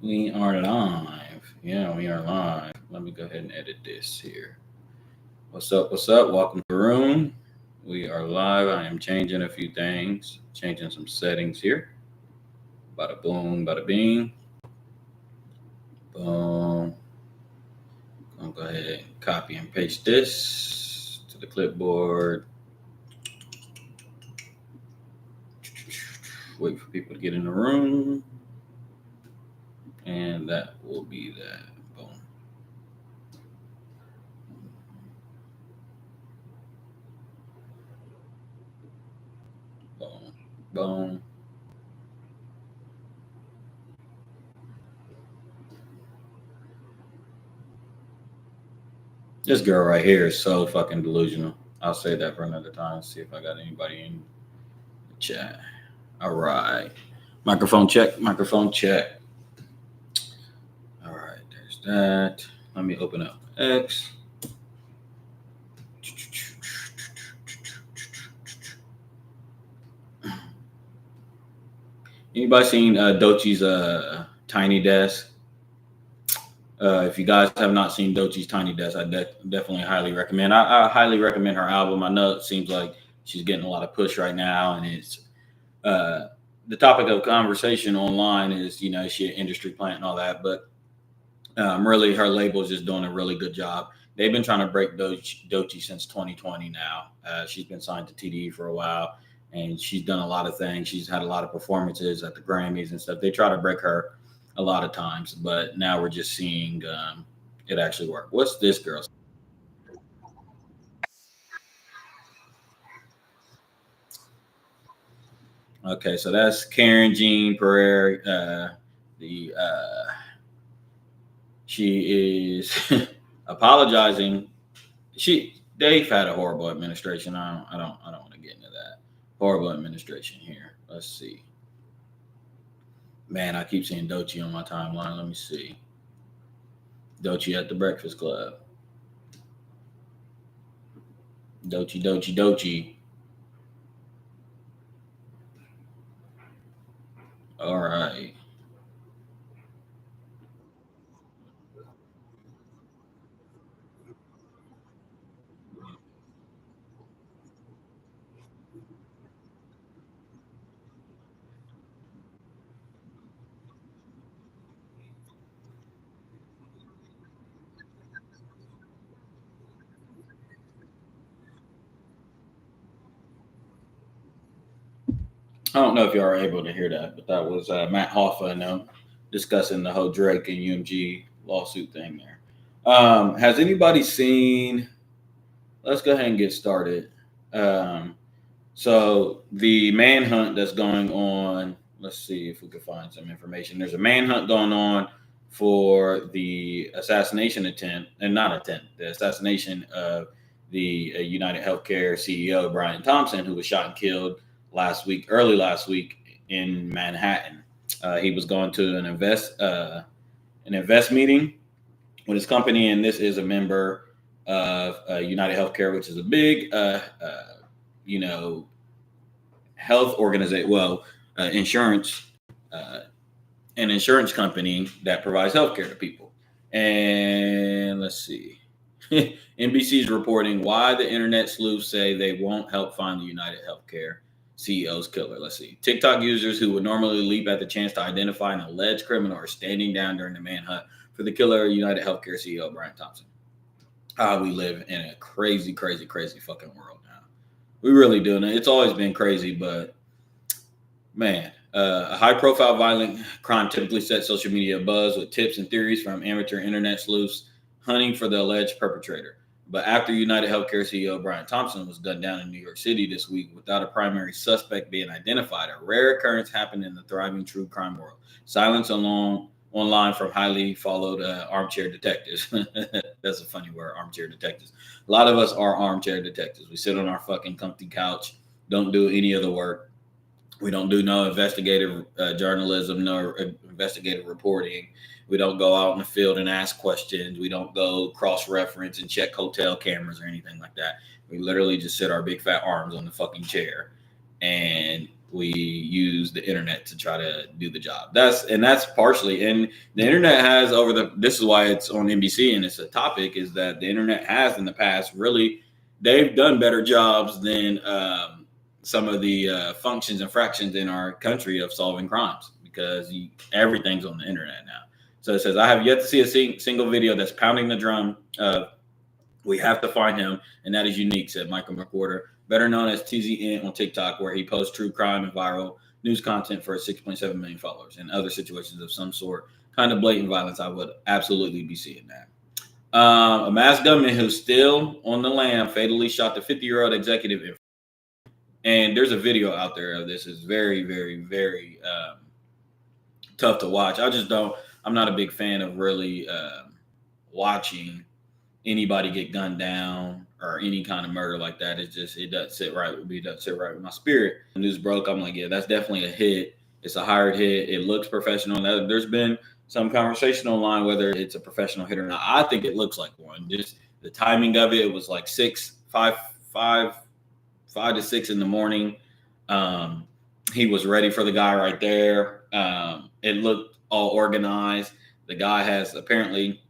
We are live. Yeah, we are live. Let me go ahead and edit this here. What's up? What's up? Welcome to the room. We are live. I am changing a few things, changing some settings here. Bada boom, bada bing. Boom. I'm gonna go ahead and copy and paste this to the clipboard. Wait for people to get in the room. And that will be that. Boom. Boom. Boom. This girl right here is so fucking delusional. I'll say that for another time. See if I got anybody in the chat. All right. Microphone check. Microphone check. All right. There's that. Let me open up X. Anybody seen Dochi's Tiny Desk? If you guys have not seen Dochi's Tiny Desk, I definitely highly recommend. I highly recommend her album. I know it seems like she's getting a lot of push right now, and it's uh, the topic of conversation online is she an industry plant and all that, but really her label is just doing a really good job. They've been trying to break Dochi since 2020 now. She's been signed to TDE for a while, and she's done a lot of things. She's had a lot of performances at the Grammys and stuff. They try to break her a lot of times, but now we're just seeing it actually work. What's this girl? Okay, so that's Karen Jean Pereira. The She is apologizing. They've had a horrible administration. I don't want to get into that. Horrible administration here. Let's see. Man, I keep seeing Dochi on my timeline. Let me see. Dochi at the Breakfast Club. Dochi, Dochi, Dochi. All right. I don't know if you are able to hear that, but that was Matt Hoffa, discussing the whole Drake and UMG lawsuit thing there. Has anybody seen? Let's go ahead and get started. Um, So the manhunt that's going on, let's see if we can find some information. There's a manhunt going on for the assassination attempt, and not attempt, the assassination of the United Healthcare CEO Brian Thompson, who was shot and killed early last week in Manhattan. He was going to an invest meeting with his company, and this is a member of United Healthcare, which is a big, you know, health organization, insurance, uh, an insurance company that provides healthcare to people. And let's see. NBC is reporting why the internet sleuths say they won't help find the United Healthcare CEO's killer. Let's see. TikTok users who would normally leap at the chance to identify an alleged criminal are standing down during the manhunt for the killer of United Healthcare CEO Brian Thompson. We live in a crazy, crazy, crazy fucking world now. We really do. And it's always been crazy, but man, a high profile violent crime typically sets social media abuzz with tips and theories from amateur internet sleuths hunting for the alleged perpetrator. But after United Healthcare CEO Brian Thompson was gunned down in New York City this week without a primary suspect being identified, a rare occurrence happened in the thriving true crime world. Silence online from highly followed armchair detectives. That's a funny word, armchair detectives. A lot of us are armchair detectives. We sit on our fucking comfy couch, don't do any of the work. We don't do no investigative journalism, no investigative reporting. We don't go out in the field and ask questions. We don't go cross reference and check hotel cameras or anything like that. We literally just sit our big fat arms on the fucking chair and we use the internet to try to do the job. That's partially, and the internet has this is why it's on NBC and it's a topic, is that the internet has in the past really, they've done better jobs than some of the functions and fractions in our country of solving crimes, because everything's on the internet now. So it says, I have yet to see a single video that's pounding the drum of we have to find him, and that is unique, said Michael McWhorter, better known as TZN on TikTok, where he posts true crime and viral news content for 6.7 million followers. In other situations of some sort, kind of blatant violence, I would absolutely be seeing that. A masked gunman who's still on the lam fatally shot the 50-year-old executive. And there's a video out there of this. It's very, very, very tough to watch. I'm not a big fan of really watching anybody get gunned down or any kind of murder like that. It doesn't sit right with me. It doesn't sit right with my spirit. The news broke. I'm like, yeah, that's definitely a hit. It's a hired hit. It looks professional. There's been some conversation online whether it's a professional hit or not. I think it looks like one. Just the timing of it was like 5 to 6 in the morning. He was ready for the guy right there. It looked all organized. The guy has apparently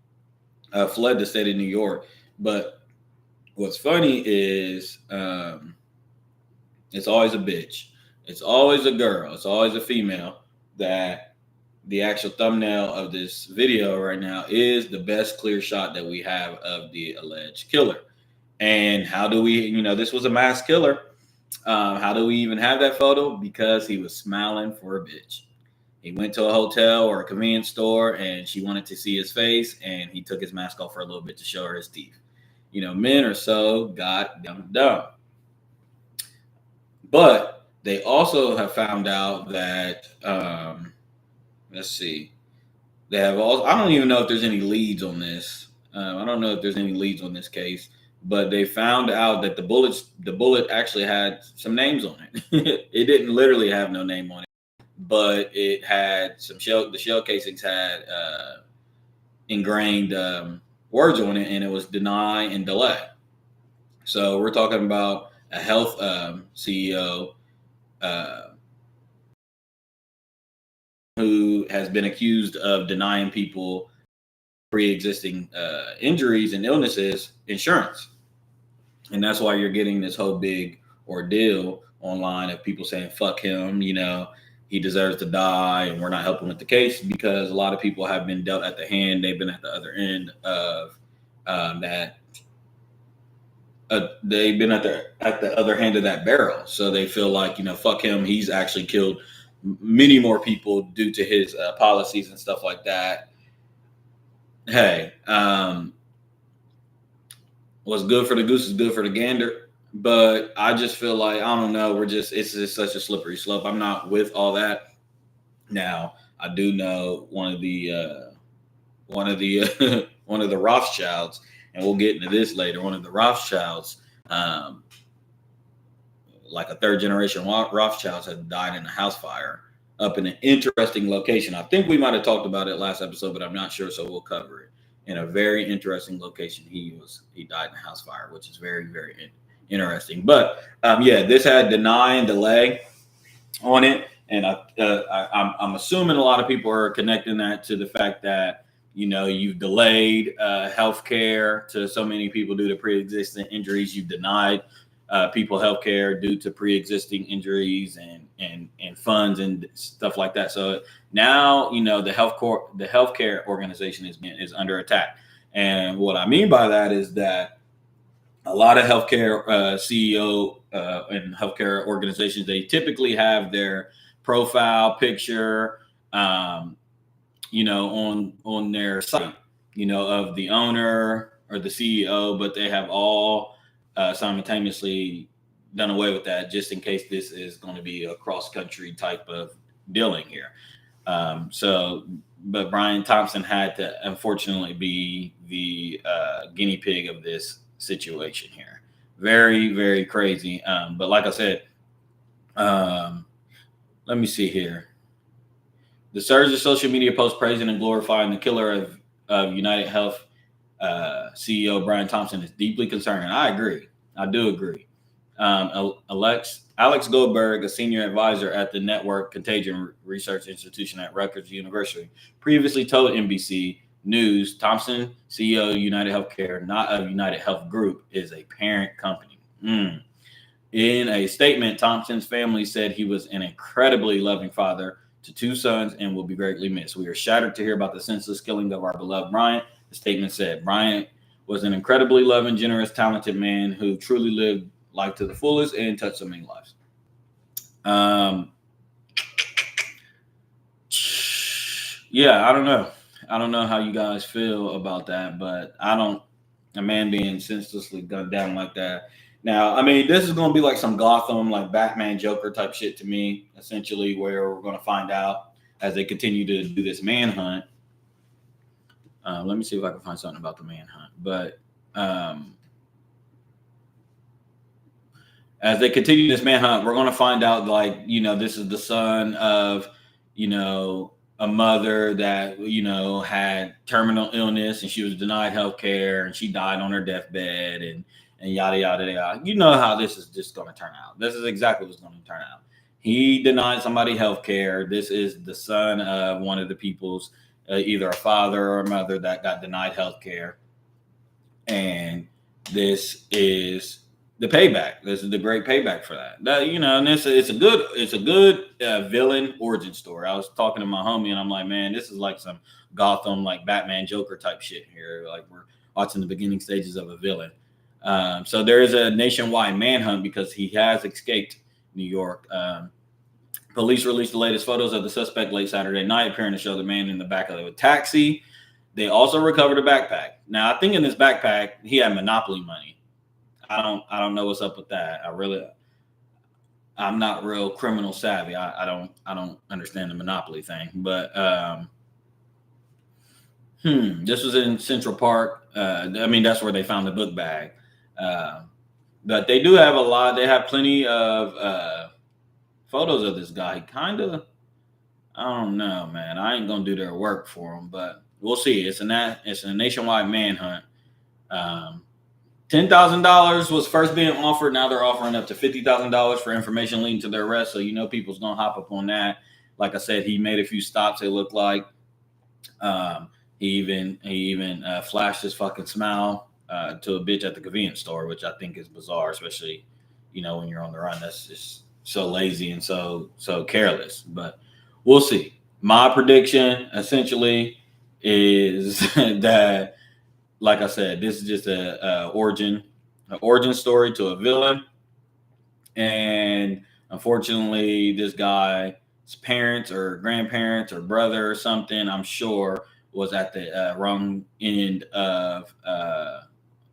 fled the state of New York. But what's funny is it's always a bitch. It's always a girl. It's always a female that the actual thumbnail of this video right now is the best clear shot that we have of the alleged killer. And how do we, this was a mass killer. How do we even have that photo? Because he was smiling for a bitch. He went to a hotel or a convenience store and she wanted to see his face, and he took his mask off for a little bit to show her his teeth. Men are so goddamn dumb. But they also have found out that, let's see, they have all, I don't even know if there's any leads on this. I don't know if there's any leads on this case, but they found out that the bullet actually had some names on it. It didn't literally have no name on it, but it had the shell casings had ingrained words on it, and it was deny and delay. So we're talking about a health CEO who has been accused of denying people pre-existing injuries and illnesses insurance. And that's why you're getting this whole big ordeal online of people saying, fuck him, he deserves to die, and we're not helping with the case, because a lot of people have been dealt at the hand. They've been at the other end of that. They've been at the other hand of that barrel. So they feel like, fuck him. He's actually killed many more people due to his policies and stuff like that. Hey, what's good for the goose is good for the gander. But I just feel like, I don't know, it's just such a slippery slope. I'm not with all that. Now, I do know one of the Rothschilds, and we'll get into this later. One of the Rothschilds, like a third generation Rothschilds, had died in a house fire up in an interesting location. I think we might have talked about it last episode, but I'm not sure, so we'll cover it. In a very interesting location, he died in a house fire, which is very, very interesting. But this had deny and delay on it, and I'm assuming a lot of people are connecting that to the fact that you've delayed healthcare to so many people due to pre-existing injuries. You've denied people healthcare due to pre-existing injuries and funds and stuff like that. So now the healthcare organization is under attack. And what I mean by that is that a lot of healthcare CEO and healthcare organizations, they typically have their profile picture, on their site, of the owner or the CEO, but they have all simultaneously done away with that, just in case this is going to be a cross-country type of dealing here. But Brian Thompson had to unfortunately be the guinea pig of this situation here. Very, very crazy. But like I said, let me see here. The surge of social media posts praising and glorifying the killer of United Health CEO Brian Thompson is deeply concerning. I agree. I do agree. Alex Goldberg, a senior advisor at the Network Contagion Research Institution at Rutgers University, previously told NBC News Thompson, CEO of United Healthcare, not of United Health Group, is a parent company. In a statement, Thompson's family said he was an incredibly loving father to two sons and will be greatly missed. We are shattered to hear about the senseless killing of our beloved Bryant. The statement said Bryant was an incredibly loving, generous, talented man who truly lived life to the fullest and touched so many lives. Yeah, I don't know. I don't know how you guys feel about that, but a man being senselessly gunned down like that. Now, I mean, this is going to be like some Gotham, like Batman Joker type shit to me, essentially, where we're going to find out as they continue to do this manhunt. Let me see if I can find something about the manhunt. But as they continue this manhunt, we're going to find out, like, this is the son of, a mother that, had terminal illness and she was denied health care and she died on her deathbed and yada, yada, yada. You know how this is just going to turn out. This is exactly what's going to turn out. He denied somebody health care. This is the son of one of the people's, either a father or a mother that got denied health care. And this is the payback. This is the great payback for that. And it's a good villain origin story. I was talking to my homie and I'm like, man, this is like some Gotham, like Batman Joker type shit here. Like we're watching the beginning stages of a villain. So there is a nationwide manhunt because he has escaped New York. Police released the latest photos of the suspect late Saturday night, appearing to show the man in the back of a taxi. They also recovered a backpack. Now, I think in this backpack, he had Monopoly money. I don't know what's up with that. I'm not real criminal savvy. I don't understand the Monopoly thing. But this was in Central Park. That's where they found the book bag. But they do have a lot. They have plenty of photos of this guy. Kind of, I don't know, man. I ain't gonna do their work for him, but we'll see. It's a nationwide manhunt. $10,000 was first being offered. Now they're offering up to $50,000 for information leading to their arrest. So people's gonna hop up on that. Like I said, he made a few stops. It looked like he even flashed his fucking smile to a bitch at the convenience store, which I think is bizarre, especially when you're on the run. That's just so lazy and so careless. But we'll see. My prediction essentially is that, like I said, this is just an origin story to a villain. And unfortunately, this guy's parents or grandparents or brother or something, I'm sure, was at the wrong end of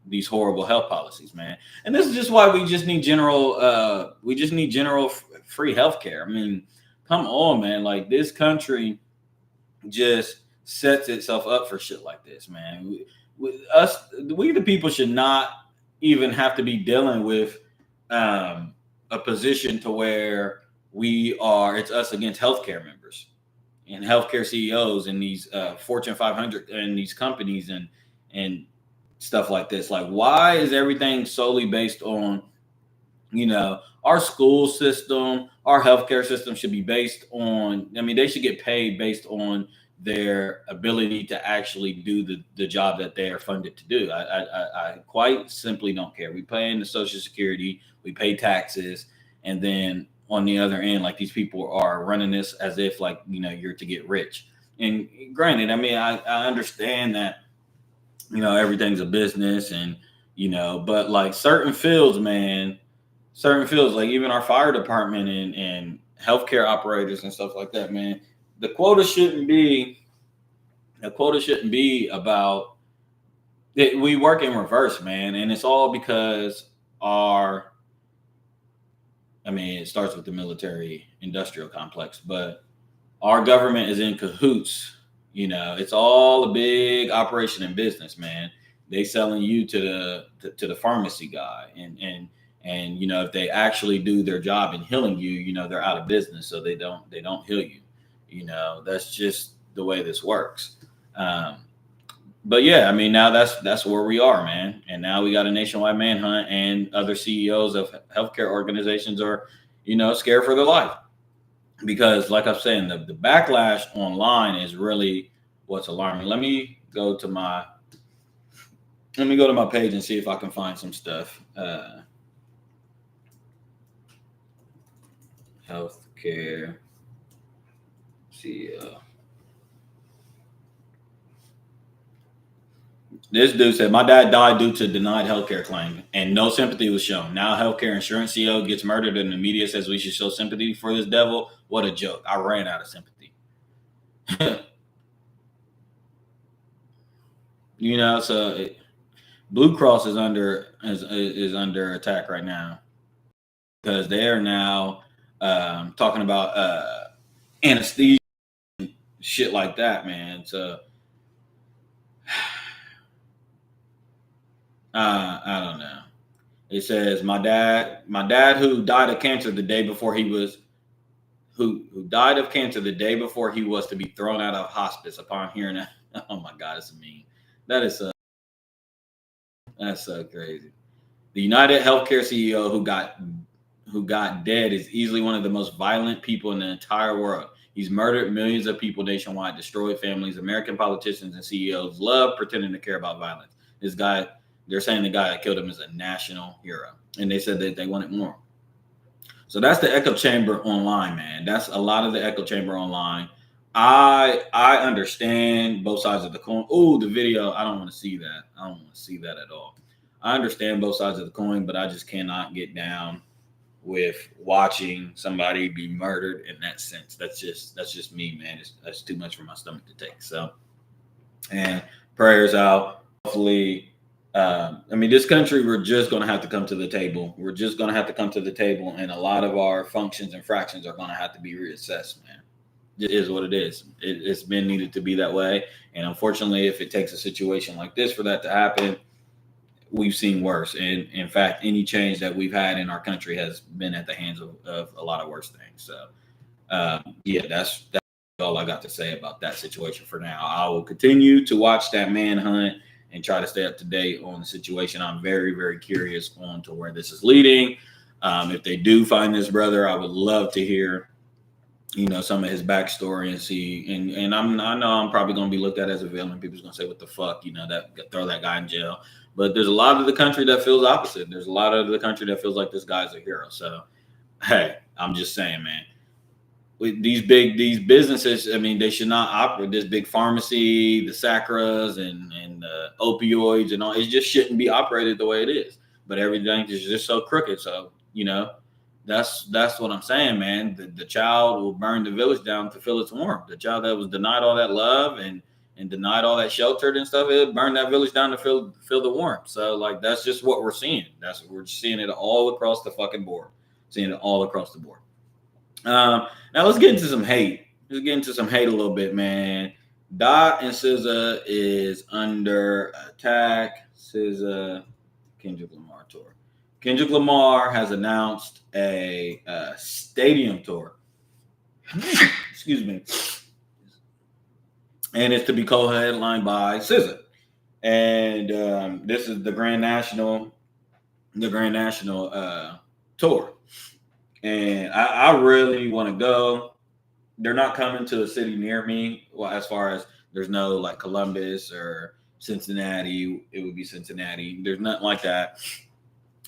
these horrible health policies, man. And this is just why we just need general free healthcare. I mean, come on, man. Like, this country just sets itself up for shit like this, man. We the people should not even have to be dealing with a position to where it's us against healthcare members and healthcare CEOs and these Fortune 500 and these companies and stuff like this. Like, why is everything solely based on, our school system, our healthcare system should be based on, they should get paid based on their ability to actually do the job that they are funded to do. I quite simply don't care. We pay into Social Security, we pay taxes, and then on the other end, like, these people are running this as if, like, you're to get rich. And granted, I understand that, everything's a business and, but like certain fields, like even our fire department and healthcare operators and stuff like that, man, the quota shouldn't be about it. We work in reverse, man. And it's all because it starts with the military industrial complex, but our government is in cahoots. It's all a big operation in business, man. They selling you to the pharmacy guy, and if they actually do their job in healing you, they're out of business, so they don't heal you. That's just the way this works. but yeah, I mean, now that's where we are, man. And now we got a nationwide manhunt, and other CEOs of healthcare organizations are, scared for their life because, like I'm saying, the backlash online is really what's alarming. Let me go to my page and see if I can find some stuff. Healthcare CEO. This dude said, "My dad died due to denied healthcare claim, and no sympathy was shown. Now, healthcare insurance CEO gets murdered, and the media says we should show sympathy for this devil. What a joke! I ran out of sympathy." Blue Cross is under attack right now because they are now talking about anesthesia, shit like that, man. So I don't know. It says my dad who died of cancer the day before he was who died of cancer the day before he was to be thrown out of hospice upon hearing that. Oh my God, it's mean. That is that's so crazy. The United Healthcare CEO who got dead is easily one of the most violent people in the entire world. He's murdered millions of people nationwide, destroyed families. American politicians and CEOs love pretending to care about violence. This guy, they're saying the guy that killed him is a national hero, and they said that they wanted more. So that's the echo chamber online, man. That's a lot of the echo chamber online. I understand both sides of the coin. Oh, the video, I don't want to see that. I don't want to see that at all. I understand both sides of the coin, but I just cannot get down with watching somebody be murdered in that sense. That's just me, man. That's too much for my stomach to take. So, and prayers out. Hopefully, I mean, this country, we're just going to have to come to the table. We're just going to have to come to the table, and a lot of our functions and fractions are going to have to be reassessed, man. It is what it is. It's been needed to be that way, and unfortunately, if it takes a situation like this for that to happen, we've seen worse. And in fact, any change that we've had in our country has been at the hands of a lot of worse things. So, yeah, that's all I got to say about that situation for now. I will continue to watch that manhunt and try to stay up to date on the situation. I'm very, very curious on to where this is leading. If they do find this brother, I would love to hear, some of his backstory and see. And I know I'm probably going to be looked at as a villain. People's going to say, "What the fuck?" That throw that guy in jail. But there's a lot of the country that feels opposite. There's a lot of the country that feels like this guy's a hero. So, hey, I'm just saying, man. With these businesses, I mean, they should not operate. This big pharmacy, the Sacras and opioids and all, it just shouldn't be operated the way it is. But everything is just so crooked. So, that's what I'm saying, man. The child will burn the village down to feel its warmth. The child that was denied all that love and denied all that shelter and stuff, it burned that village down to feel the warmth. So, like, that's just what we're seeing. We're seeing it all across the fucking board. Seeing it all across the board. Now let's get into some hate. Let's get into some hate a little bit, man. Dot and SZA is under attack. SZA, Kendrick Lamar tour. Kendrick Lamar has announced a stadium tour. Excuse me. And it's to be co-headlined by SZA. And this is the Grand National tour. And I really want to go. They're not coming to a city near me. Well, as far as there's no like Columbus or Cincinnati, it would be Cincinnati. There's nothing like that,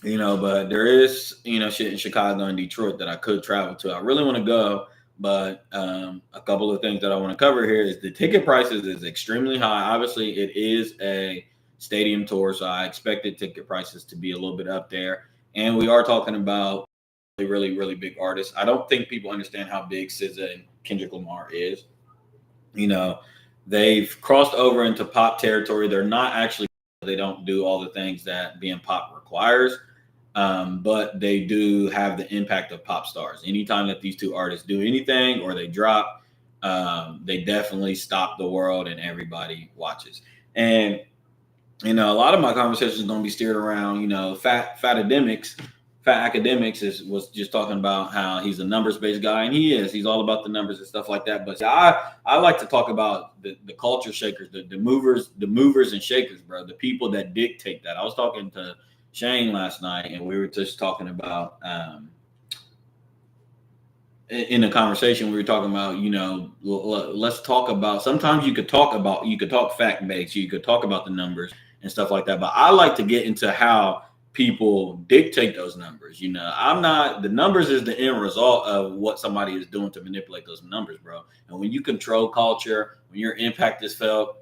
but there is, shit in Chicago and Detroit that I could travel to. I really want to go, but a couple of things that I want to cover here is the ticket prices is extremely high. Obviously, it is a stadium tour, so I expected ticket prices to be a little bit up there. And we are talking about really, really big artists. I don't think people understand how big SZA and Kendrick Lamar is. They've crossed over into pop territory. They're not actually, they don't do all the things that being pop requires, but they do have the impact of pop stars. Anytime that these two artists do anything or they drop, they definitely stop the world and everybody watches. And a lot of my conversations are going to be steered around, fat academics. Fat Academics was just talking about how he's a numbers based guy, and he's all about the numbers and stuff like that. But I like to talk about the culture shakers, the movers and shakers, bro. The people that dictate that. I was talking to Shane last night, and we were just talking about in a conversation we were talking about, let's talk about, sometimes you could talk fact based, you could talk about the numbers and stuff like that, but I like to get into how people dictate those numbers. I'm not, the numbers is the end result of what somebody is doing to manipulate those numbers, bro. And when you control culture, when your impact is felt,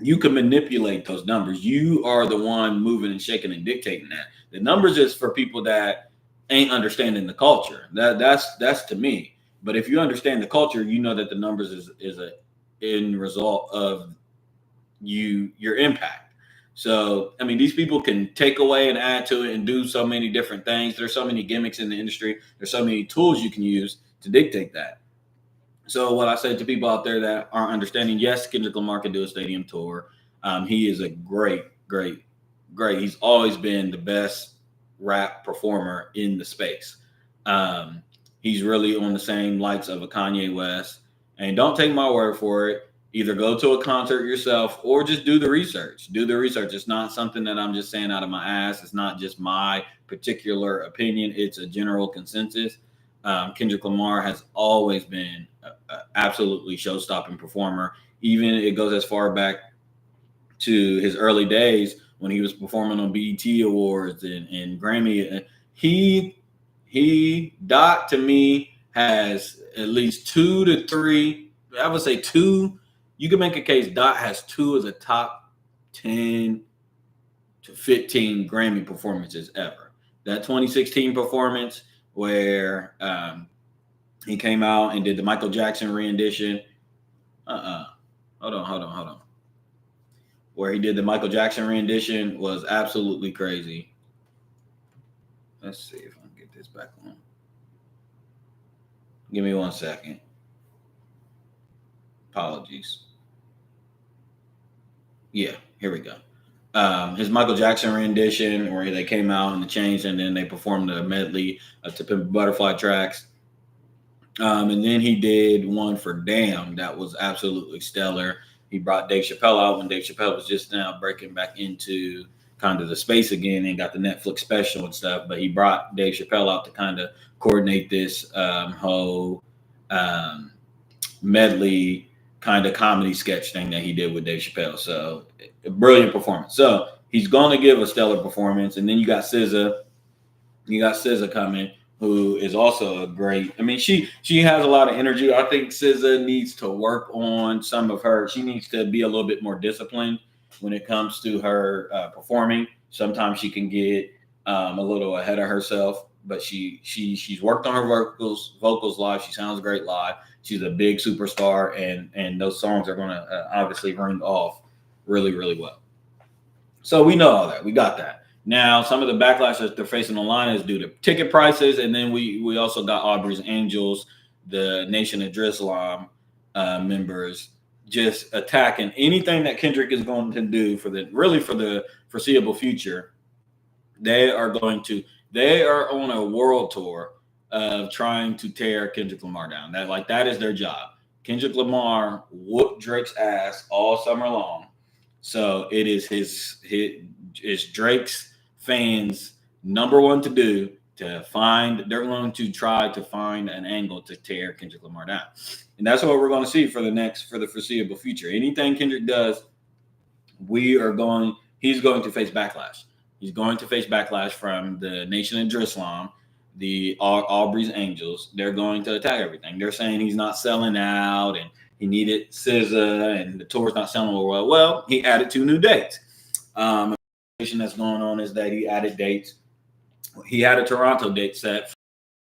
you can manipulate those numbers. You are the one moving and shaking and dictating that. The numbers is for people that ain't understanding the culture. That's to me. But if you understand the culture, you know that the numbers is a end result of your impact. So I mean, these people can take away and add to it and do so many different things. There's so many gimmicks in the industry. There's so many tools you can use to dictate that. So what I say to people out there that aren't understanding, yes, Kendrick Lamar can do a stadium tour. He is a great, great, great. He's always been the best rap performer in the space. He's really on the same likes of a Kanye West. And don't take my word for it. Either go to a concert yourself or just do the research. Do the research. It's not something that I'm just saying out of my ass. It's not just my particular opinion. It's a general consensus. Kendrick Lamar has always been an absolutely show-stopping performer. Even it goes as far back to his early days when he was performing on BET Awards and Grammy. Dot to me has at least 2 to 3. I would say 2. You can make a case Dot has 2 of the top 10 to 15 Grammy performances ever. That 2016 performance where he came out and did the Michael Jackson rendition. Hold on. Where he did the Michael Jackson rendition was absolutely crazy. Let's see if I can get this back on. Give me 1 second. Apologies. Yeah, here we go. His Michael Jackson rendition where they came out and the changed and then they performed a medley of To Pimp a Butterfly tracks. And then he did one for Damn that was absolutely stellar. He brought Dave Chappelle out when Dave Chappelle was just now breaking back into kind of the space again and got the Netflix special and stuff. But he brought Dave Chappelle out to kind of coordinate this whole medley kind of comedy sketch thing that he did with Dave Chappelle. So a brilliant performance. So he's going to give a stellar performance. And then you got SZA. You got SZA coming, who is also a great. I mean, she has a lot of energy. I think SZA needs to work on some of her. She needs to be a little bit more disciplined when it comes to her performing. Sometimes she can get a little ahead of herself, but she's worked on her vocals live. She sounds great live. She's a big superstar, and those songs are going to obviously ring off really, really well. So we know all that. We got that. Now, some of the backlash that they're facing online is due to ticket prices, and then we also got Aubrey's Angels, the Nation of Islam members, just attacking anything that Kendrick is going to do for the foreseeable future. They are on a world tour of trying to tear Kendrick Lamar down. That is their job. Kendrick Lamar whooped Drake's ass all summer long. So it is it's Drake's fans' number one to do they're going to try to find an angle to tear Kendrick Lamar down. And that's what we're going to see for the foreseeable future. Anything Kendrick does, he's going to face backlash. He's going to face backlash from the Nation of Islam, the Aubrey's Angels. They're going to attack everything. They're saying he's not selling out and he needed SZA and the tour's not selling well. Well, he added 2 new dates. The situation that's going on is that he added dates. He had a Toronto date set for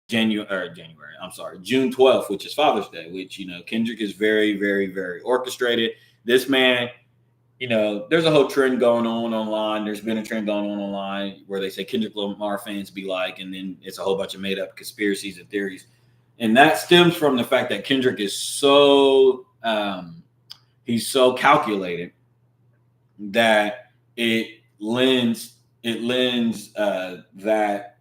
June 12th, which is Father's Day, which, Kendrick is very, very, very orchestrated. This man, there's a whole trend going on online. There's been a trend going on online where they say Kendrick Lamar fans be like, and then it's a whole bunch of made up conspiracies and theories. And that stems from the fact that Kendrick is he's so calculated that it lends that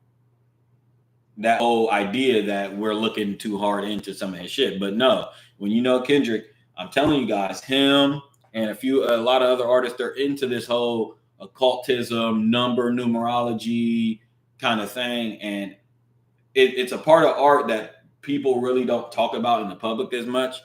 that whole idea that we're looking too hard into some of his shit. But no, when you know Kendrick, I'm telling you guys, him and a lot of other artists, they're into this whole occultism, numerology kind of thing, and it's a part of art that people really don't talk about in the public as much.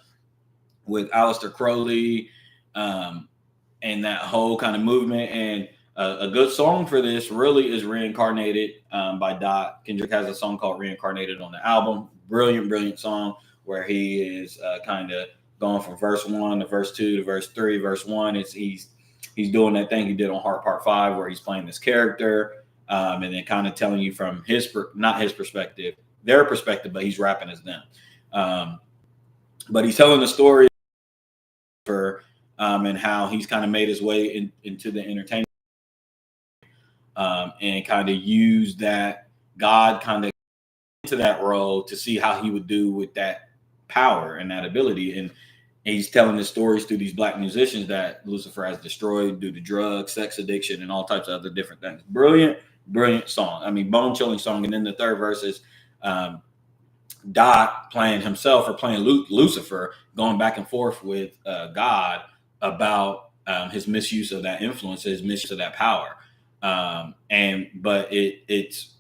With Aleister Crowley, and that whole kind of movement. And a good song for this really is Reincarnated by Dot. Kendrick has a song called Reincarnated on the album. Brilliant, brilliant song where he is kind of going from verse 1 to verse 2 to verse 3. Verse 1, he's doing that thing he did on Heart Part 5 where he's playing this character and then kind of telling you from not his perspective, their perspective, but he's rapping as them. But he's telling the story and how he's kind of made his way into the entertainment and kind of used that God kind of into that role to see how he would do with that power and that ability. And he's telling the stories through these black musicians that Lucifer has destroyed due to drugs, sex addiction, and all types of other different things. Brilliant, brilliant song. I mean, bone-chilling song. And then the third verse is Dot playing himself or playing Lucifer, going back and forth with God about his misuse of that influence, his misuse of that power. But it's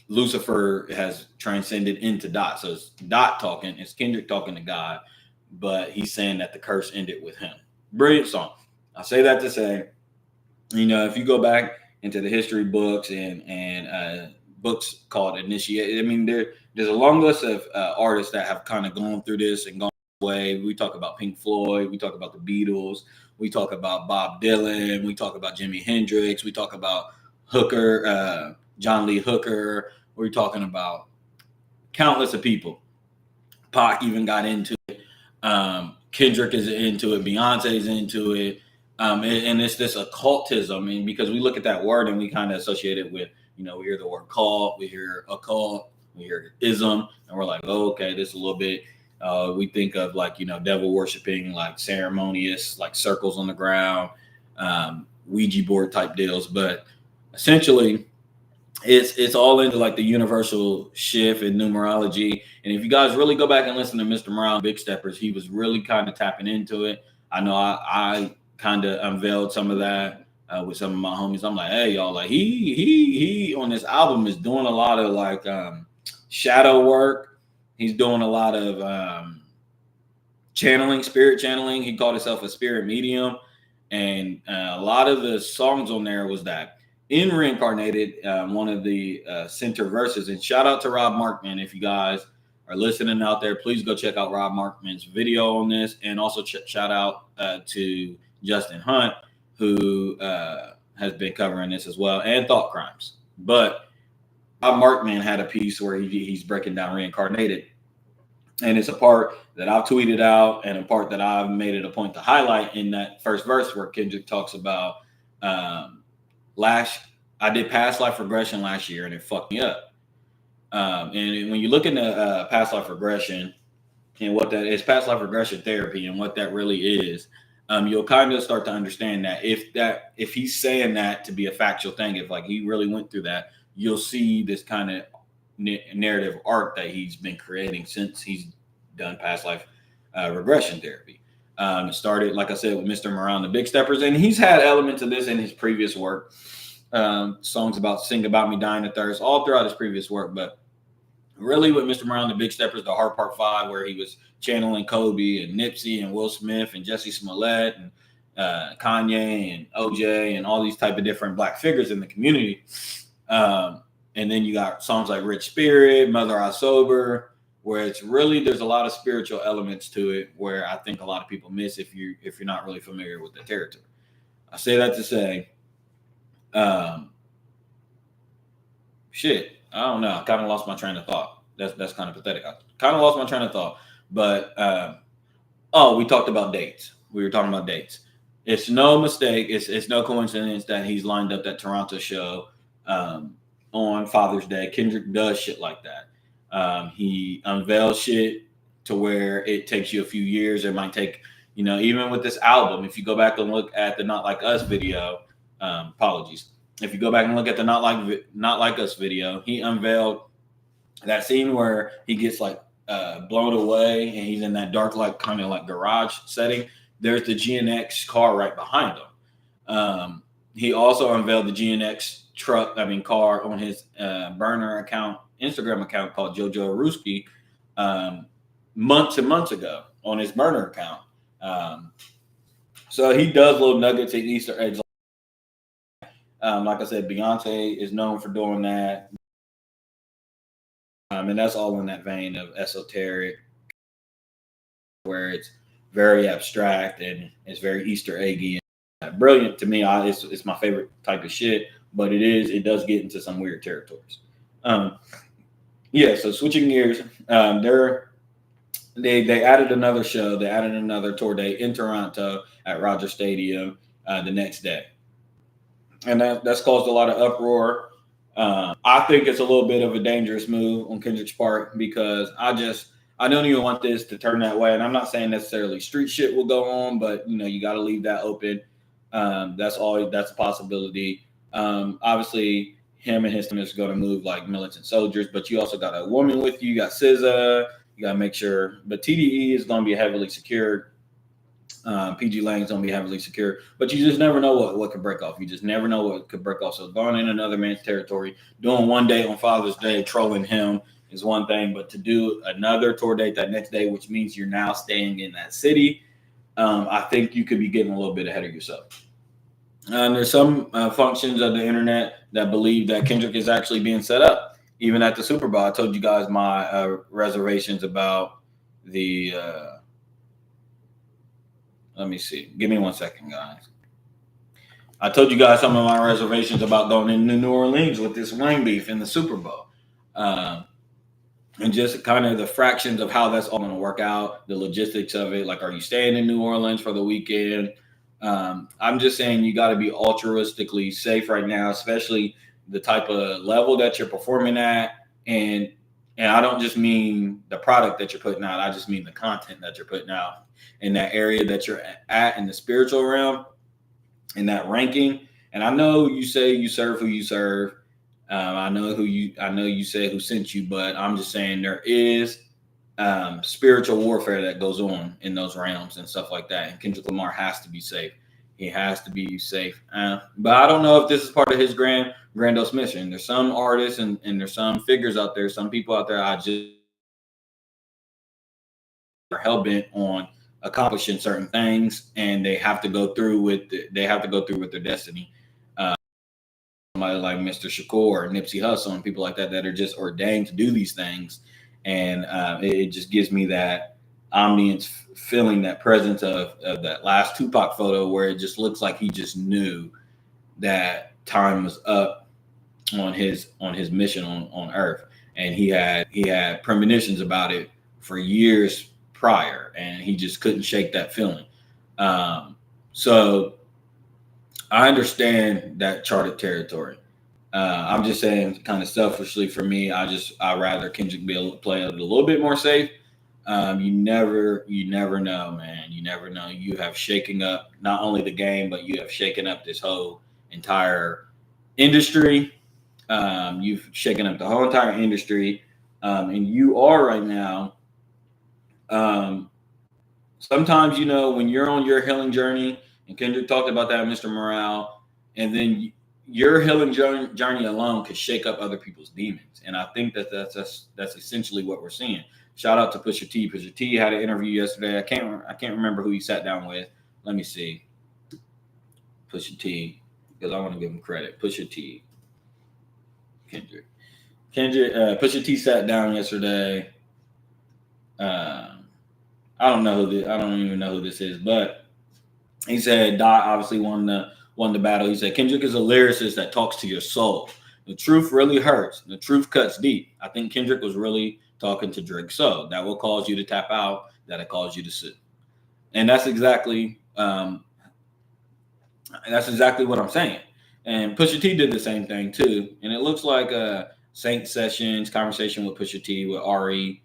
Lucifer has transcended into Dot. So it's Dot talking, it's Kendrick talking to God, but he's saying that the curse ended with him. Brilliant song. I say that to say, if you go back into the history books and books called Initiate, I mean, there's a long list of artists that have kind of gone through this and gone away. We talk about Pink Floyd, we talk about the Beatles, we talk about Bob Dylan, we talk about Jimi Hendrix, we talk about Hooker, John Lee Hooker. We're talking about countless of people. Pac even got into it. Kendrick is into it. Beyonce's into it. And it's this occultism. I mean, because we look at that word and we kind of associate it with, we hear the word cult, we hear occult, we hear ism, and we're like, oh, okay, this is a little bit. We think of like, devil worshiping, like ceremonious, like circles on the ground, Ouija board type deals. But essentially, it's all into like the universal shift in numerology. And if you guys really go back and listen to Mr. Morale, Big Steppers, he was really kind of tapping into it. I know I kind of unveiled some of that with some of my homies. I'm like, hey, y'all, like he on this album is doing a lot of like shadow work. He's doing a lot of channeling, spirit channeling. He called himself a spirit medium. And a lot of the songs on there was that. In Reincarnated, one of the center verses, and shout out to Rob Markman. If you guys are listening out there, please go check out Rob Markman's video on this. And also shout out to Justin Hunt, who has been covering this as well, and Thought Crimes. But Rob Markman had a piece where he's breaking down Reincarnated. And it's a part that I've tweeted out and a part that I've made it a point to highlight in that first verse where Kendrick talks about I did past life regression last year and it fucked me up. And when you look into past life regression and what that is, past life regression therapy and what that really is, you'll kind of start to understand that if he's saying that to be a factual thing, if like he really went through that, you'll see this kind of narrative arc that he's been creating since he's done past life regression therapy. It started, like I said, with Mr. Morale and the Big Steppers, and he's had elements of this in his previous work. Songs about Sing About Me, Dying of Thirst, all throughout his previous work. But really with Mr. Morale and the Big Steppers, the Heart Part 5, where he was channeling Kobe and Nipsey and Will Smith and Jussie Smollett and Kanye and OJ and all these type of different black figures in the community. And then you got songs like Rich Spirit, Mother I Sober, where it's really, there's a lot of spiritual elements to it where I think a lot of people miss if you're not really familiar with the territory. I say that to say, shit, I don't know. I kind of lost my train of thought. That's kind of pathetic. I kind of lost my train of thought. But we talked about dates. We were talking about dates. It's no mistake. It's no coincidence that he's lined up that Toronto show on Father's Day. Kendrick does shit like that. He unveils shit to where it takes you a few years. It might take, even with this album, if you go back and look at the Not Like Us video, apologies. if you go back and look at the Not Like Us video, he unveiled that scene where he gets like blown away and he's in that dark, like kind of like garage setting. There's the GNX car right behind him. He also unveiled the GNX car on his burner account, Instagram account called Jojo Ruski, months and months ago on his burner account. So he does little nuggets and Easter eggs. Like I said, Beyonce is known for doing that. And that's all in that vein of esoteric, where it's very abstract and it's very Easter eggy and brilliant to me. It's my favorite type of shit, but it does get into some weird territories. So switching gears, they added another show. They added another tour date in Toronto at Rogers Stadium the next day. And that's caused a lot of uproar. I think it's a little bit of a dangerous move on Kendrick's part because I don't even want this to turn that way. And I'm not saying necessarily street shit will go on, but you got to leave that open. That's a possibility. Obviously, him and his team is going to move like militant soldiers, but you also got a woman with you. You got SZA. You got to make sure. But TDE is going to be heavily secured. PG Lang's gonna be heavily secure, but you just never know what could break off. You just never know what could break off. So going in another man's territory, doing one day on Father's Day, trolling him is one thing, but to do another tour date that next day, which means you're now staying in that city, I think you could be getting a little bit ahead of yourself. There's some functions of the internet that believe that Kendrick is actually being set up, even at the Super Bowl. I told you guys my reservations about the. Let me see. Give me 1 second, guys. I told you guys some of my reservations about going into New Orleans with this Wayne beef in the Super Bowl. And just kind of the fractions of how that's all going to work out, the logistics of it. Like, are you staying in New Orleans for the weekend? I'm just saying you got to be altruistically safe right now, especially the type of level that you're performing at. And I don't just mean the product that you're putting out. I just mean the content that you're putting out in that area that you're at in the spiritual realm, in that ranking. And I know you say you serve who you serve. I know you say who sent you, but I'm just saying there is spiritual warfare that goes on in those realms and stuff like that. And Kendrick Lamar has to be safe. He has to be safe. But I don't know if this is part of his grandiose mission. There's some artists and there's some figures out there, some people out there I just are hell bent on accomplishing certain things, and they have to go through with their destiny. Somebody like Mr. Shakur or Nipsey Hussle and people like that are just ordained to do these things, and it just gives me that omniscience feeling, that presence of that last Tupac photo where it just looks like he just knew that time was up on his mission on Earth, and he had premonitions about it for years prior, and he just couldn't shake that feeling. So I understand that charted territory. I'm just saying, kind of selfishly for me, I rather Kendrick be able to play a little bit more safe. You never know, man. You never know. You have shaken up not only the game, but you have shaken up this whole entire industry. You've shaken up the whole entire industry, and you are right now. Sometimes, when you're on your healing journey, and Kendrick talked about that, Mr. Morale, and then your healing journey alone could shake up other people's demons. And I think that's essentially what we're seeing. Shout out to Pusha T. Pusha T had an interview yesterday. I can't remember who he sat down with. Let me see. Pusha T, because I want to give him credit. Pusha T. Kendrick. Pusha T sat down yesterday. I don't even know who this is, but he said Dot obviously won the battle. He said Kendrick is a lyricist that talks to your soul. The truth really hurts. The truth cuts deep. I think Kendrick was really talking to Drake. So that will cause you to tap out. That'll cause you to sue. And that's exactly what I'm saying. And Pusha T did the same thing too. And it looks like Saint Sessions conversation with Pusha T with Ari.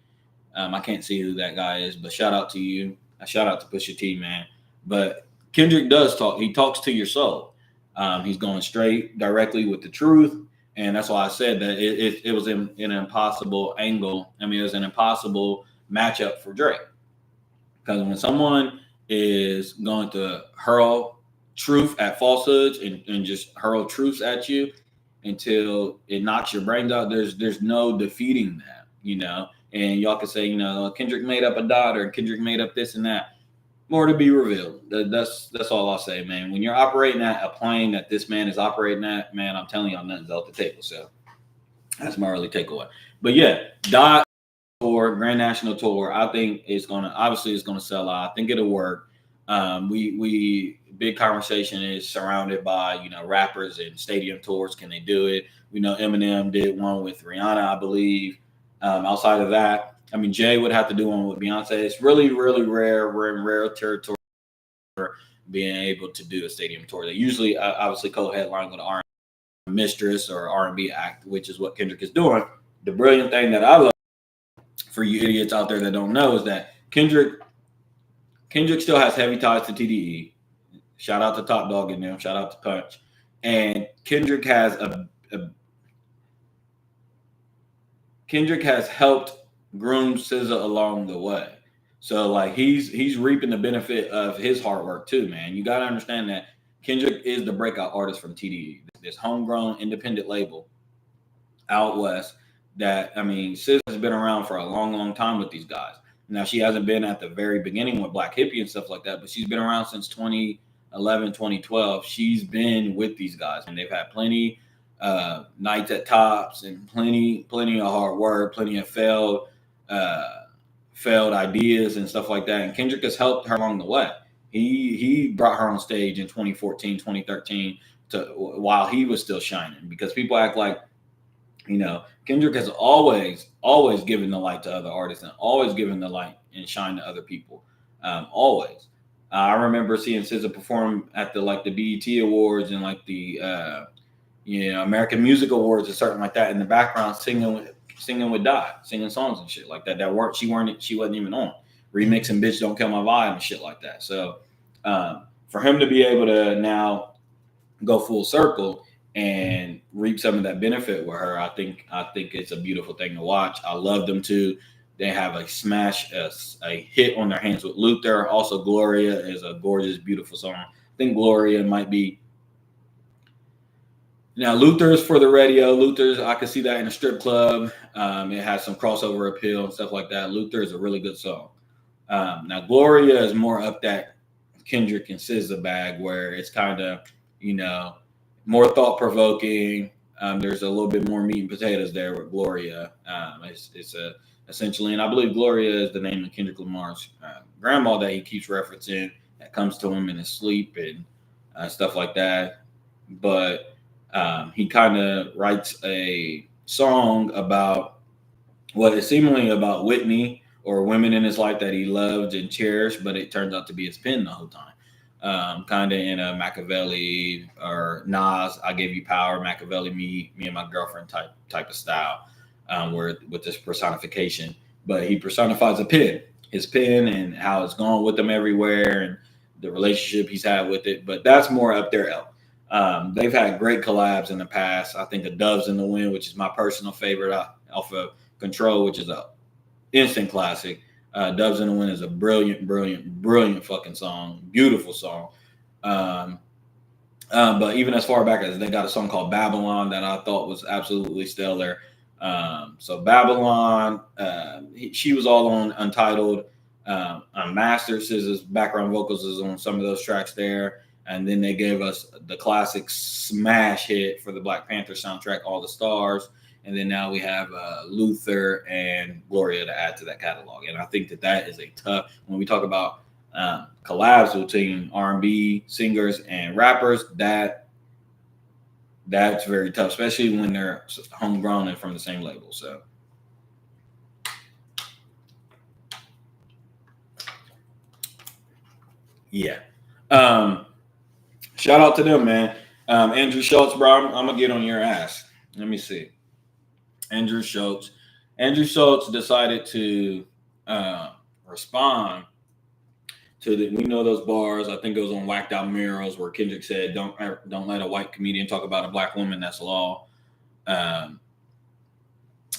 I can't see who that guy is, but shout out to you. Shout out to Pusha T, man. But Kendrick does talk. He talks to your soul. He's going straight directly with the truth. And that's why I said that it was an impossible angle. I mean, it was an impossible matchup for Drake. Because when someone is going to hurl truth at falsehoods and just hurl truths at you until it knocks your brains out, there's no defeating that, you know. And y'all can say, you know, Kendrick made up a daughter, Kendrick made up this and that. More to be revealed. That's all I'll say, man. When you're operating at a plane that this man is operating at, man, I'm telling y'all, nothing's off the table. So that's my early takeaway. But yeah, Dot Tour, Grand National Tour, I think it's gonna sell out. I think it'll work. We big conversation is surrounded by, you know, rappers and stadium tours. Can they do it? We know Eminem did one with Rihanna, I believe. Outside of that, I mean, Jay would have to do one with Beyonce. It's really, really rare. We're in rare territory for being able to do a stadium tour. They usually, obviously, co-headline with R&B Mistress or R&B act, which is what Kendrick is doing. The brilliant thing that I love, for you idiots out there that don't know, is that Kendrick still has heavy ties to TDE. Shout out to Top Dog in them. Shout out to Punch. And Kendrick has Kendrick has helped groom SZA along the way. So like he's reaping the benefit of his hard work too, man. You got to understand that Kendrick is the breakout artist from TDE, this homegrown independent label out west. That, I mean, SZA has been around for a long, long time with these guys. Now she hasn't been at the very beginning with Black Hippie and stuff like that, but she's been around since 2011, 2012. She's been with these guys, and they've had plenty nights at tops and plenty of hard work, plenty of failed ideas and stuff like that. And Kendrick has helped her along the way. He brought her on stage in 2014, 2013 while he was still shining, because people act like, you know, Kendrick has always given the light to other artists and always given the light and shine to other people. Always. I remember seeing SZA perform at the BET Awards and like the American Music Awards or something like that in the background, singing with Dot, singing songs and shit like that. She wasn't even on, remixing "Bitch Don't Kill My Vibe" and shit like that. So for him to be able to now go full circle and reap some of that benefit with her, I think it's a beautiful thing to watch. I love them too. They have a hit on their hands with Luther. Also, Gloria is a gorgeous, beautiful song. I think Gloria might be. Now, Luther's for the radio. Luther's, I could see that in a strip club. It has some crossover appeal and stuff like that. Luther is a really good song. Now, Gloria is more up that Kendrick and SZA bag, where it's kind of, you know, more thought-provoking. There's a little bit more meat and potatoes there with Gloria. It's essentially, and I believe Gloria is the name of Kendrick Lamar's grandma that he keeps referencing, that comes to him in his sleep and stuff like that. But he kind of writes a song about what is seemingly about Whitney or women in his life that he loved and cherished, but it turns out to be his pen the whole time. Kind of in a Machiavelli or Nas, I Gave You Power, Machiavelli, me and my girlfriend type of style, where with this personification. But he personifies his pen, and how it's gone with him everywhere, and the relationship he's had with it. But that's more up their alley. They've had great collabs in the past. I think of Doves in the Wind, which is my personal favorite, off of Control, which is a instant classic. Doves in the Wind is a brilliant fucking song. Beautiful song. But even as far back as they got a song called Babylon that I thought was absolutely stellar. So Babylon, she was all on Untitled. Master SZA's background vocals is on some of those tracks there. And then they gave us the classic smash hit for the Black Panther soundtrack, All the Stars. And then now we have Luther and Gloria to add to that catalog. And I think that is a tough, when we talk about collabs between R&B singers and rappers, that's very tough, especially when they're homegrown and from the same label. So yeah. Shout out to them, man. Andrew Schultz, bro, I'm gonna get on your ass. Let me see. Andrew Schultz decided to respond we know those bars. I think it was on Whacked Out Murals where Kendrick said, "Don't let a white comedian talk about a black woman. That's law." Um,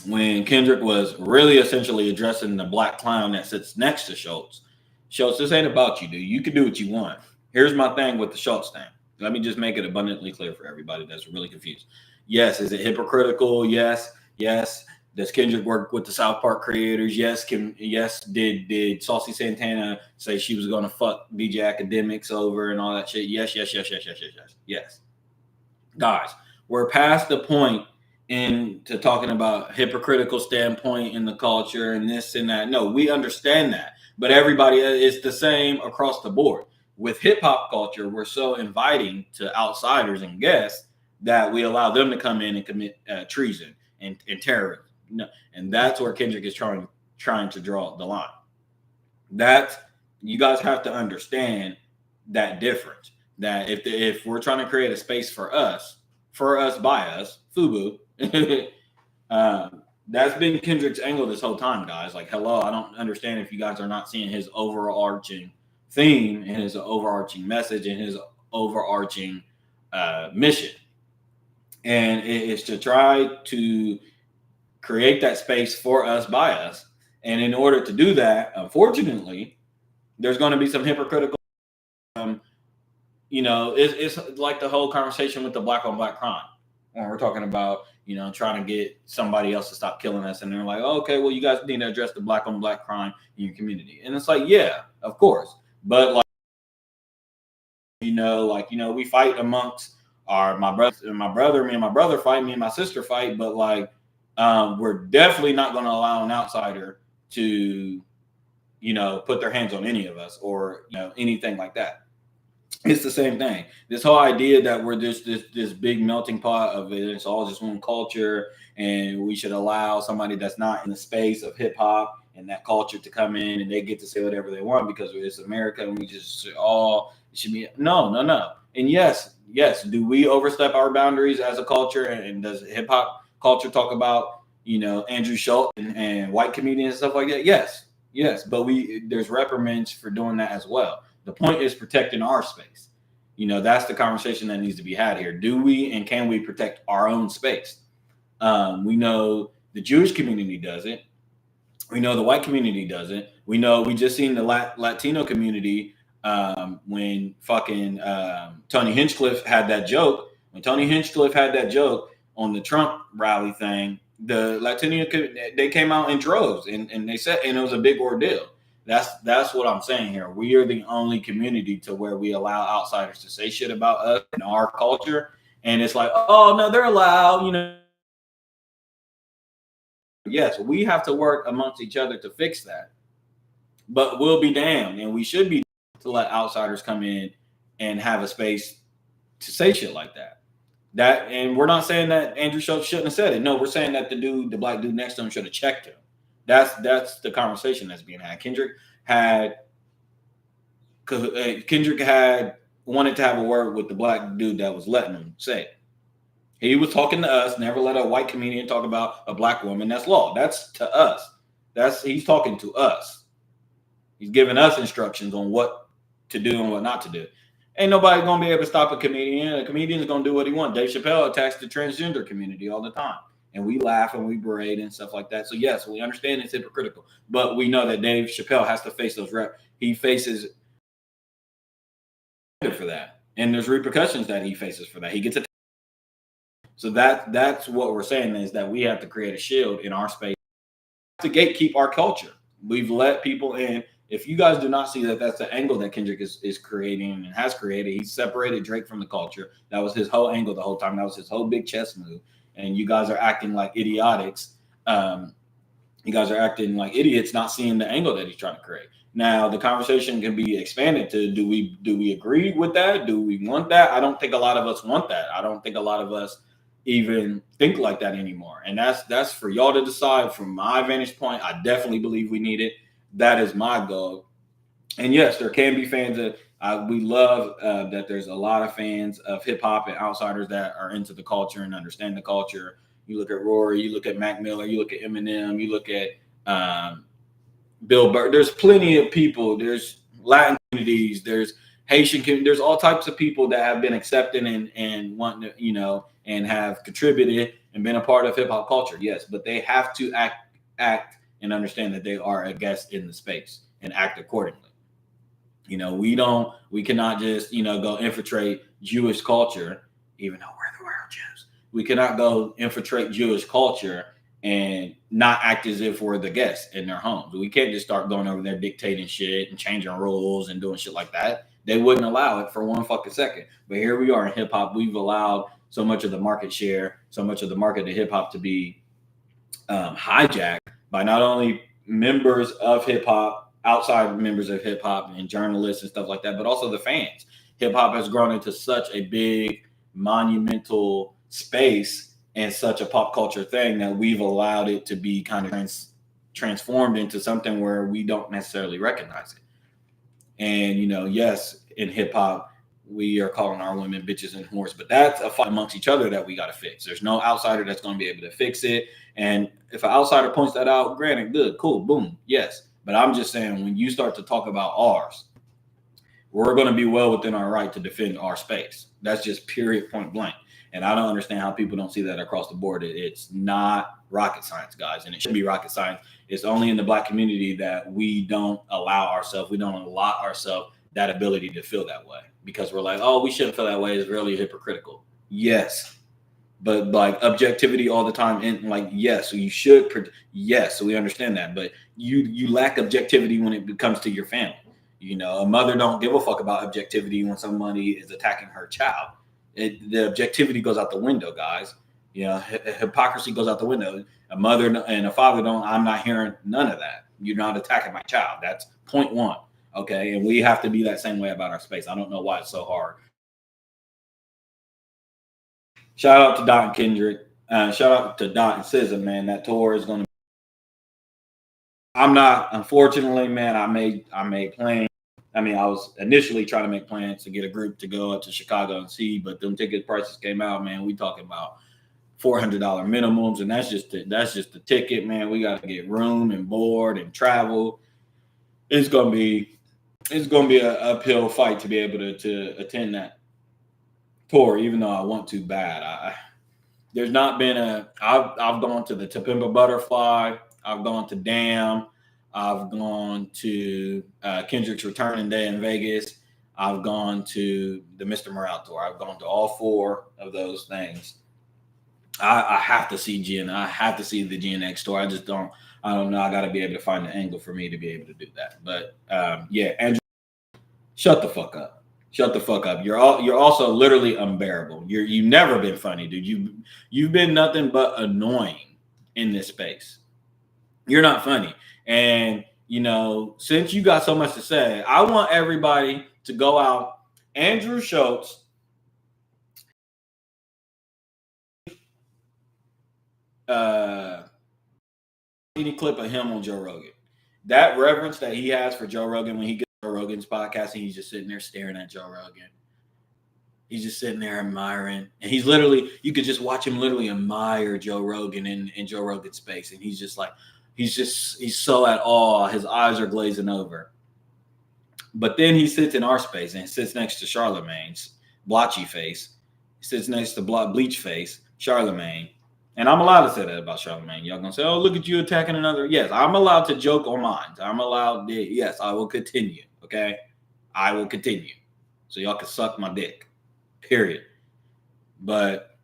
when Kendrick was really essentially addressing the black clown that sits next to Schultz. Schultz, this ain't about you, dude. You can do what you want. Here's my thing with the Schultz thing. Let me just make it abundantly clear for everybody that's really confused. Yes, is it hypocritical? Yes, yes. Does Kendrick work with the South Park creators? Yes. Did Saucy Santana say she was going to fuck DJ Academics over and all that shit? Yes. Yes. Guys, we're past the point into talking about hypocritical standpoint in the culture and this and that. No, we understand that, but everybody is the same across the board. With hip hop culture, we're so inviting to outsiders and guests that we allow them to come in and commit treason and terrorism. No, and that's where Kendrick is trying to draw the line. That's, you guys have to understand that difference. That if we're trying to create a space for us by us, FUBU, that's been Kendrick's angle this whole time, guys. Like, hello, I don't understand if you guys are not seeing his overarching theme and his overarching message and his overarching mission. And it is to try to create that space for us by us. And in order to do that, unfortunately, there's going to be some hypocritical. It's like the whole conversation with the black on black crime when we're talking about, trying to get somebody else to stop killing us. And they're like, oh, okay, well, you guys need to address the black on black crime in your community. And it's like, yeah, of course. But like, we fight amongst my brother, me and my brother fight, me and my sister fight. But like, we're definitely not going to allow an outsider to, put their hands on any of us or, anything like that. It's the same thing. This whole idea that we're just this big melting pot of it, it's all just one culture, and we should allow somebody that's not in the space of hip hop and that culture to come in and they get to say whatever they want because it's America and we just all should be no. And yes, do we overstep our boundaries as a culture? And does hip hop culture talk about Andrew Schultz and white comedians and stuff like that? Yes, but there's reprimands for doing that as well. The point is protecting our space. That's the conversation that needs to be had here. Do we and can we protect our own space? We know the Jewish community does it. We know the white community does it. We know we just seen the Latino community when fucking Tony Hinchcliffe had that joke. When Tony Hinchcliffe had that joke on the Trump rally thing, the Latino, they came out in droves and they said, and it was a big ordeal. That's what I'm saying here. We are the only community to where we allow outsiders to say shit about us and our culture. And it's like, oh no, they're allowed, Yes, we have to work amongst each other to fix that. But we'll be damned, and we should be to let outsiders come in and have a space to say shit like that. And we're not saying that Andrew Schultz shouldn't have said it. No, we're saying that the black dude next to him should have checked him. That's the conversation that's being had. Kendrick had wanted to have a word with the black dude that was letting him say it. He was talking to us. Never let a white comedian talk about a black woman. That's law. That's to us. He's talking to us. He's giving us instructions on what to do and what not to do. Ain't nobody gonna be able to stop a comedian. A comedian's gonna do what he wants. Dave Chappelle attacks the transgender community all the time. And we laugh and we berate and stuff like that. So yes, we understand it's hypocritical, but we know that Dave Chappelle has to face those he faces for that, and there's repercussions that he faces for that. He gets attacked. So that's what we're saying is that we have to create a shield in our space to gatekeep our culture. We've let people in. If you guys do not see that that's the angle that Kendrick is creating and has created, he separated Drake from the culture. That was his whole angle the whole time. That was his whole big chess move. And you guys are acting like idiotics. You guys are acting like idiots, not seeing the angle that he's trying to create. Now, the conversation can be expanded to, do we agree with that? Do we want that? I don't think a lot of us want that. I don't think a lot of us even think like that anymore. And that's for y'all to decide. From my vantage point, I definitely believe we need it. That is my goal. And yes, there can be fans that we love that there's a lot of fans of hip hop and outsiders that are into the culture and understand the culture. You look at Rory, you look at Mac Miller, you look at Eminem, you look at Bill Burr. There's plenty of people. There's Latin communities, there's Haitian, there's all types of people that have been accepted and want to, and have contributed and been a part of hip hop culture. Yes, but they have to act and understand that they are a guest in the space and act accordingly. We cannot just, go infiltrate Jewish culture, even though we're the real Jews. We cannot go infiltrate Jewish culture and not act as if we're the guests in their homes. We can't just start going over there dictating shit and changing rules and doing shit like that. They wouldn't allow it for one fucking second. But here we are in hip hop. We've allowed so much of the market share, so much of the market of hip hop to be hijacked by not only members of hip hop, outside members of hip hop and journalists and stuff like that, but also the fans. Hip hop has grown into such a big, monumental space and such a pop culture thing that we've allowed it to be kind of transformed into something where we don't necessarily recognize it. And, yes, in hip hop, we are calling our women bitches and whores, but that's a fight amongst each other that we got to fix. There's no outsider that's going to be able to fix it. And if an outsider points that out, granted, good, cool, boom, yes. But I'm just saying, when you start to talk about ours, we're going to be well within our right to defend our space. That's just period, point blank. And I don't understand how people don't see that across the board. It's not rocket science, guys, and it shouldn't be rocket science. It's only in the Black community that we don't allot ourselves that ability to feel that way, because we're like, oh, we shouldn't feel that way. It's really hypocritical. Yes. But like objectivity all the time, and like, yes, so you should, yes, so we understand that, but you lack objectivity when it comes to your family. A mother don't give a fuck about objectivity when somebody is attacking her child. The objectivity goes out the window, guys. Hypocrisy goes out the window. A mother and a father don't. I'm not hearing none of that. You're not attacking my child. That's point one. Okay, and we have to be that same way about our space. I don't know why it's so hard. Shout out to Dot and Kendrick. Shout out to Dot and SZA, man. That tour is going to. I'm not, unfortunately, man. I made plans. I was initially trying to make plans to get a group to go up to Chicago and see, but them ticket prices came out, man. We talking about $400 minimums, and that's just the ticket, man. We got to get room and board and travel. It's gonna be an uphill fight to be able to attend that tour, even though I want to bad. There's not been I've gone to the Topimba Butterfly. I've gone to Damn. I've gone to Kendrick's Returning Day in Vegas. I've gone to the Mr. Morale tour. I've gone to all four of those things. I have to see GN. I have to see the GNX tour. I don't know. I got to be able to find the angle for me to be able to do that. But yeah, Andrew, shut the fuck up. Shut the fuck up. You're also literally unbearable. You've never been funny, dude. You've been nothing but annoying in this space. You're not funny. And since you got so much to say, I want everybody to go out. Andrew Schultz. Any clip of him on Joe Rogan. That reverence that he has for Joe Rogan when he gets Joe Rogan's podcast and he's just sitting there staring at Joe Rogan. He's just sitting there admiring. And he's literally, you could just watch him literally admire Joe Rogan in Joe Rogan's space. And he's just like, he's so at awe. His eyes are glazing over. But then he sits in our space and sits next to Charlemagne's blotchy face. He sits next to bleach face, Charlemagne. And I'm allowed to say that about Charlemagne. Y'all gonna say, oh, look at you attacking another. Yes, I'm allowed to joke on mine. I'm allowed to, yes, I will continue. Okay. I will continue. So y'all can suck my dick. Period. But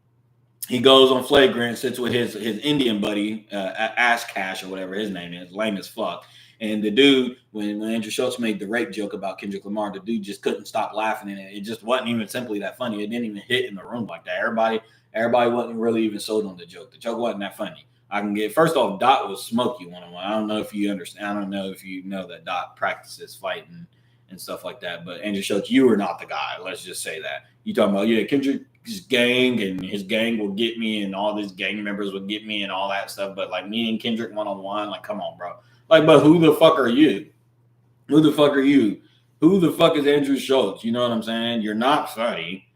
he goes on Flagrant, sits with his Indian buddy, Ash Cash or whatever his name is, lame as fuck. And the dude, when Andrew Schultz made the rape joke about Kendrick Lamar, the dude just couldn't stop laughing. And it just wasn't even simply that funny. It didn't even hit in the room like that. Everybody wasn't really even sold on the joke. The joke wasn't that funny. First off, Dot was smoky one-on-one. I don't know if you understand. I don't know if you know that Dot practices fighting and stuff like that. But Andrew Schultz, you were not the guy. Let's just say that. You talking about, yeah, Kendrick's gang and his gang will get me and all these gang members will get me and all that stuff. But like me and Kendrick one-on-one, like, come on, bro. Like, but who the fuck are you? Who the fuck are you? Who the fuck is Andrew Schultz? You know what I'm saying? You're not funny.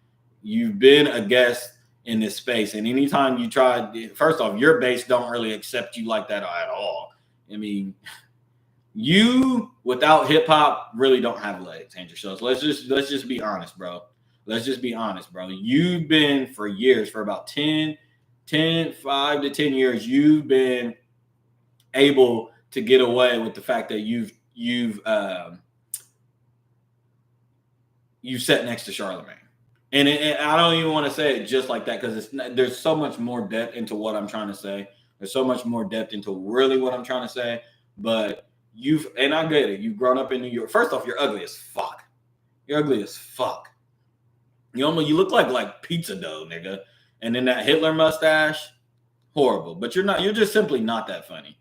You've been a guest in this space. And anytime you try, first off, your base don't really accept you like that at all. I mean, you without hip hop, really don't have legs, Andrew Schultz. Let's just be honest, bro. Let's just be honest, bro. You've been for years, for about 5 to 10 years, you've been able to get away with the fact that you've sat next to Charlemagne. And I don't even want to say it just like that because there's so much more depth into what I'm trying to say. There's so much more depth into really what I'm trying to say. But and I get it. You've grown up in New York. First off, you're ugly as fuck. You're ugly as fuck. You look like pizza dough, nigga. And then that Hitler mustache, horrible. But you're just simply not that funny.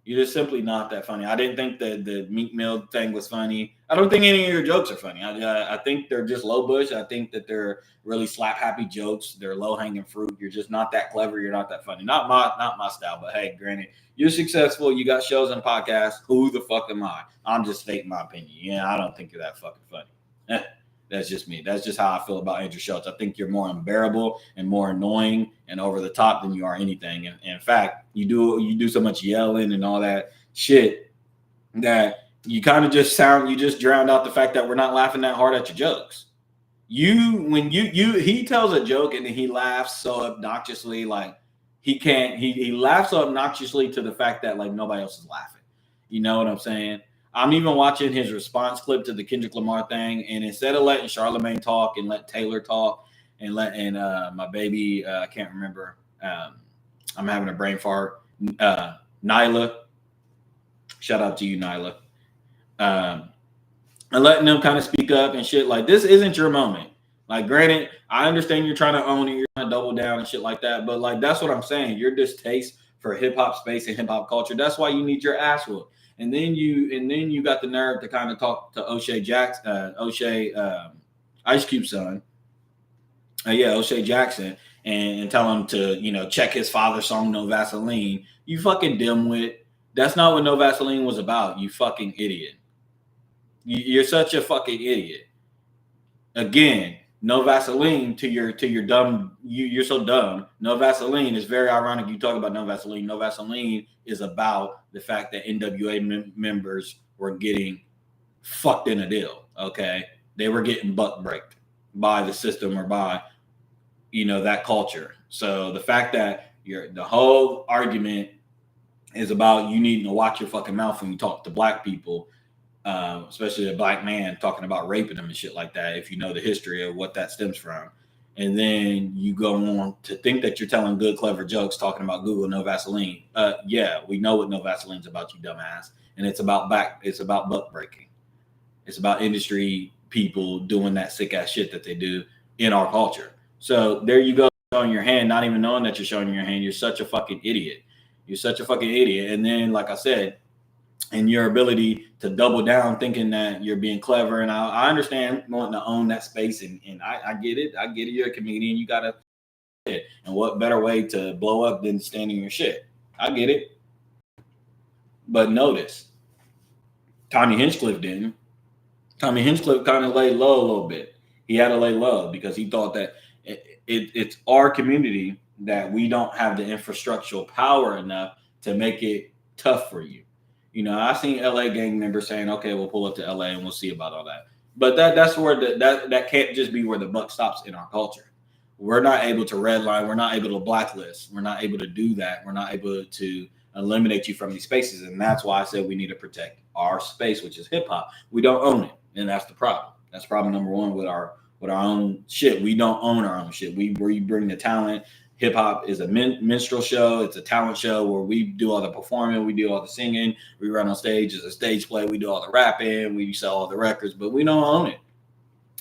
You're just simply not that funny. I didn't think the Meek Mill thing was funny. I don't think any of your jokes are funny. I think they're just low bush. I think that they're really slap happy jokes. They're low hanging fruit. You're just not that clever. You're not that funny. Not my style. But hey, granted, you're successful. You got shows and podcasts. Who the fuck am I? I'm just stating my opinion. Yeah, I don't think you're that fucking funny. That's just me. That's just how I feel about Andrew Schultz. I think you're more unbearable and more annoying and over the top than you are anything. And in fact, you do so much yelling and all that shit that you kind of just drowned out the fact that we're not laughing that hard at your jokes. He tells a joke and then he laughs so obnoxiously, like he laughs so obnoxiously to the fact that like nobody else is laughing. You know what I'm saying? I'm even watching his response clip to the Kendrick Lamar thing, and instead of letting Charlemagne talk and let Taylor talk and my baby, I can't remember, I'm having a brain fart, Nyla, shout out to you, Nyla, and letting them kind of speak up and shit. Like, this isn't your moment. Like, granted, I understand you're trying to own it, you're trying to double down and shit like that, but like, that's what I'm saying. Your distaste for hip hop space and hip hop culture, that's why you need your ass whooped. And then you got the nerve to kind of talk to O'Shea Ice Cube's son. O'Shea Jackson, and tell him to, check his father's song No Vaseline. You fucking dimwit. That's not what No Vaseline was about, you fucking idiot. You're such a fucking idiot. Again, No Vaseline to your dumb, you're so dumb. No Vaseline is very ironic. You talk about No Vaseline. No Vaseline is about the fact that NWA members were getting fucked in a deal. Okay, they were getting butt braked by the system or by that culture. So the fact that the whole argument is about you needing to watch your fucking mouth when you talk to black people. Especially a black man talking about raping them and shit like that, if you know the history of what that stems from. And then you go on to think that you're telling good, clever jokes talking about Google No Vaseline. Yeah, we know what No Vaseline's about, you dumbass. And it's about butt breaking. It's about industry people doing that sick ass shit that they do in our culture. So there you go, showing your hand, not even knowing that you're showing your hand. You're such a fucking idiot. You're such a fucking idiot. And then, like I said, and your ability to double down thinking that you're being clever. And I understand wanting to own that space. And I get it. I get it. You're a comedian. You got to. And what better way to blow up than standing your shit? I get it. But notice, Tommy Hinchcliffe didn't. Tommy Hinchcliffe kind of laid low a little bit. He had to lay low because he thought that it's our community that we don't have the infrastructural power enough to make it tough for you. I've seen LA gang members saying, okay, we'll pull up to LA and we'll see about all that. But that's where that can't just be where the buck stops in our culture. We're not able to redline. We're not able to blacklist. We're not able to do that. We're not able to eliminate you from these spaces. And that's why I said we need to protect our space, which is hip hop. We don't own it. And that's the problem. That's problem number one with our own shit. We don't own our own shit. We bring the talent. Hip hop is a minstrel show. It's a talent show where we do all the performing, we do all the singing, we run on stage as a stage play, we do all the rapping, we sell all the records, but we don't own it.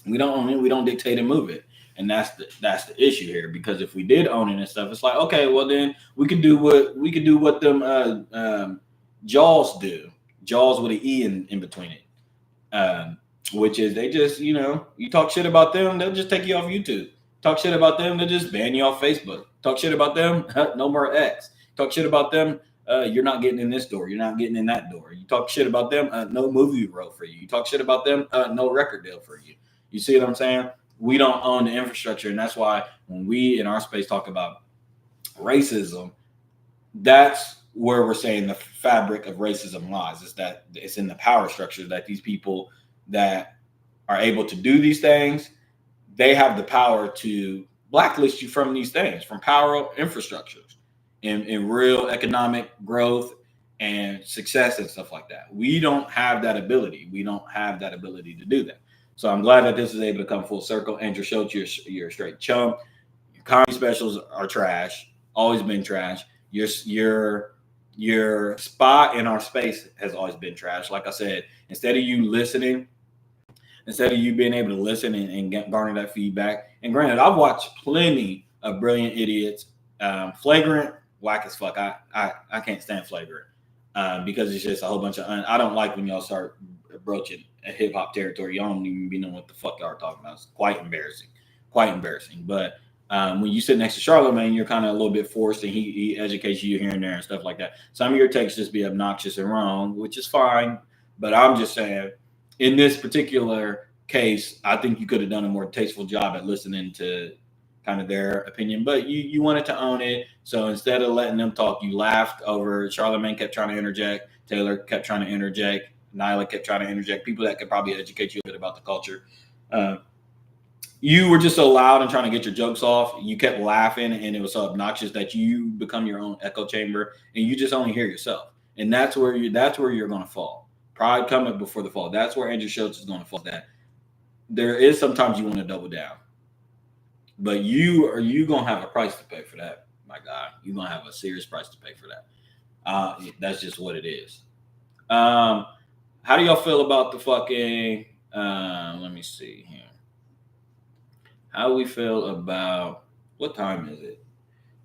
We don't own it. We don't dictate and move it, and that's the issue here. Because if we did own it and stuff, it's like, okay, well then we could do what them Jaws do. Jaws with an E in between it, which is they just you talk shit about them, they'll just take you off YouTube. Talk shit about them, they'll just ban you off Facebook. Talk shit about them, no more X. Talk shit about them, you're not getting in this door. You're not getting in that door. You talk shit about them, no movie role for you. You talk shit about them, no record deal for you. You see what I'm saying? We don't own the infrastructure. And that's why when we in our space talk about racism, that's where we're saying the fabric of racism lies. Is that it's in the power structure that these people that are able to do these things, they have the power to blacklist you from these things, from power infrastructures and real economic growth and success and stuff like that. We don't have that ability. We don't have that ability to do that. So I'm glad that this is able to come full circle. Andrew Schultz, you're a straight chump. Your comedy specials are trash. Always been trash. Your spot in our space has always been trash. Like I said, instead of you being able to listen and garner that feedback. And granted, I've watched plenty of Brilliant Idiots. Flagrant, whack as fuck. I can't stand Flagrant because it's just a whole bunch of. I don't like when y'all start broaching a hip hop territory. Y'all don't even be knowing what the fuck y'all are talking about. It's quite embarrassing. But when you sit next to Charlamagne, you're kind of a little bit forced, and he educates you here and there and stuff like that. Some of your takes just be obnoxious and wrong, which is fine. But I'm just saying, in this particular case, I think you could have done a more tasteful job at listening to kind of their opinion, but you wanted to own it. So instead of letting them talk, you laughed over. Charlamagne kept trying to interject. Taylor kept trying to interject. Nyla kept trying to interject. People that could probably educate you a bit about the culture. You were just so loud and trying to get your jokes off. You kept laughing, and it was so obnoxious that you become your own echo chamber, and you just only hear yourself. And that's where you're going to fall. Pride coming before the fall. That's where Andrew Schultz is going to fall. That there is sometimes you want to double down, but you going to have a price to pay for that, my guy. You're going to have a serious price to pay for that. That's just what it is. How do y'all feel about the fucking? Let me see here. How do we feel about what time is it?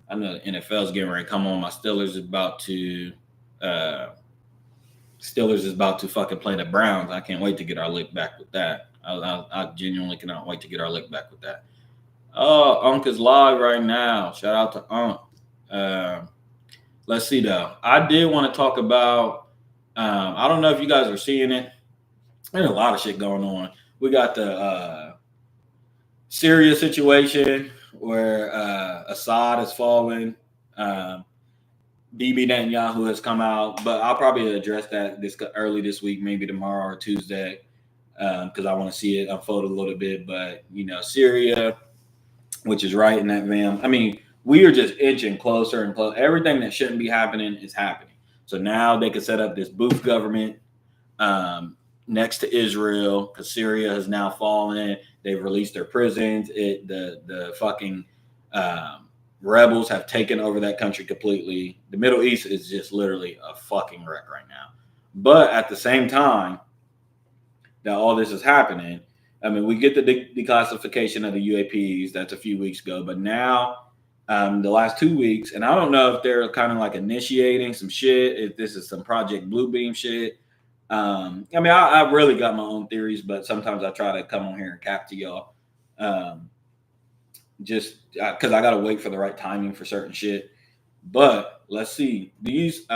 I know the NFL's getting ready to come on. My Steelers is about to fucking play the Browns. I can't wait to get our lick back with that. I genuinely cannot wait to get our lick back with that. Oh, Unk is live right now. Shout out to Unk. Let's see though. I did want to talk about. I don't know if you guys are seeing it. There's a lot of shit going on. We got the Syria situation where Assad has fallen. Bibi Netanyahu has come out, but I'll probably address that early this week, maybe tomorrow or Tuesday, because I want to see it unfold a little bit. But Syria, which is right in that van. I mean, we are just inching closer and closer. Everything that shouldn't be happening is happening. So now they can set up this booth government next to Israel because Syria has now fallen. They've released their prisons. The fucking rebels have taken over that country completely. The Middle East is just literally a fucking wreck right now. But at the same time that all this is happening, I mean, we get the declassification of the UAPs. That's a few weeks ago. But now the last 2 weeks, and I don't know if they're kind of like initiating some shit, if this is some Project Bluebeam shit. I mean, I really got my own theories, but sometimes I try to come on here and cap to y'all. Just because I got to wait for the right timing for certain shit. But let's see. These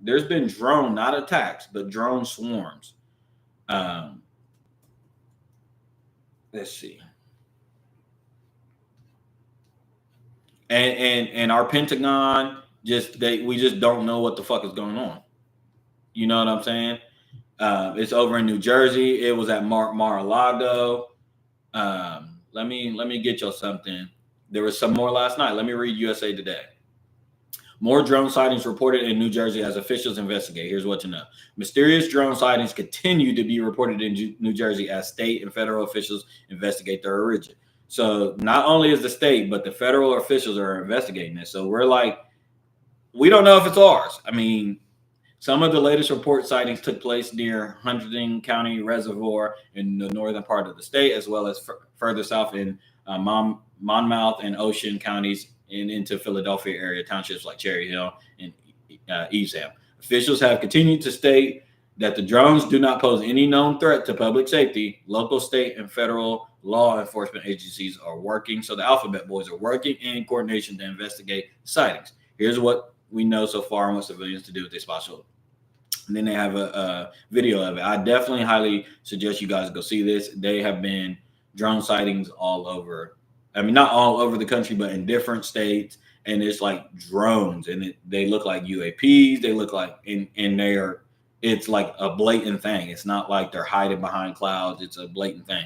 there's been drone, not attacks, but drone swarms. Let's see. And our Pentagon we just don't know what the fuck is going on. You know what I'm saying? It's over in New Jersey. It was at Mar-a-Lago. Let me get y'all something. There was some more last night. Let me read USA Today. More drone sightings reported in New Jersey as officials investigate. Here's what to know. Mysterious drone sightings continue to be reported in New Jersey as state and federal officials investigate their origin. So not only is the state, but the federal officials are investigating this. So we're like, we don't know if it's ours. I mean, some of the latest report sightings took place near Hunterdon County Reservoir in the northern part of the state, as well as further south in Monmouth and Ocean counties and into Philadelphia area townships like Cherry Hill and Evesham. Officials have continued to state that the drones do not pose any known threat to public safety. Local, state, and federal law enforcement agencies are working. So the Alphabet Boys are working in coordination to investigate sightings. Here's what we know so far and what civilians to do with this spot show. And then they have a video of it. I definitely highly suggest you guys go see this. They have been drone sightings all over I mean, not all over the country, but in different states. And it's like drones, and they look like UAPs. They look like, and they are. It's like a blatant thing. It's not like they're hiding behind clouds. It's a blatant thing.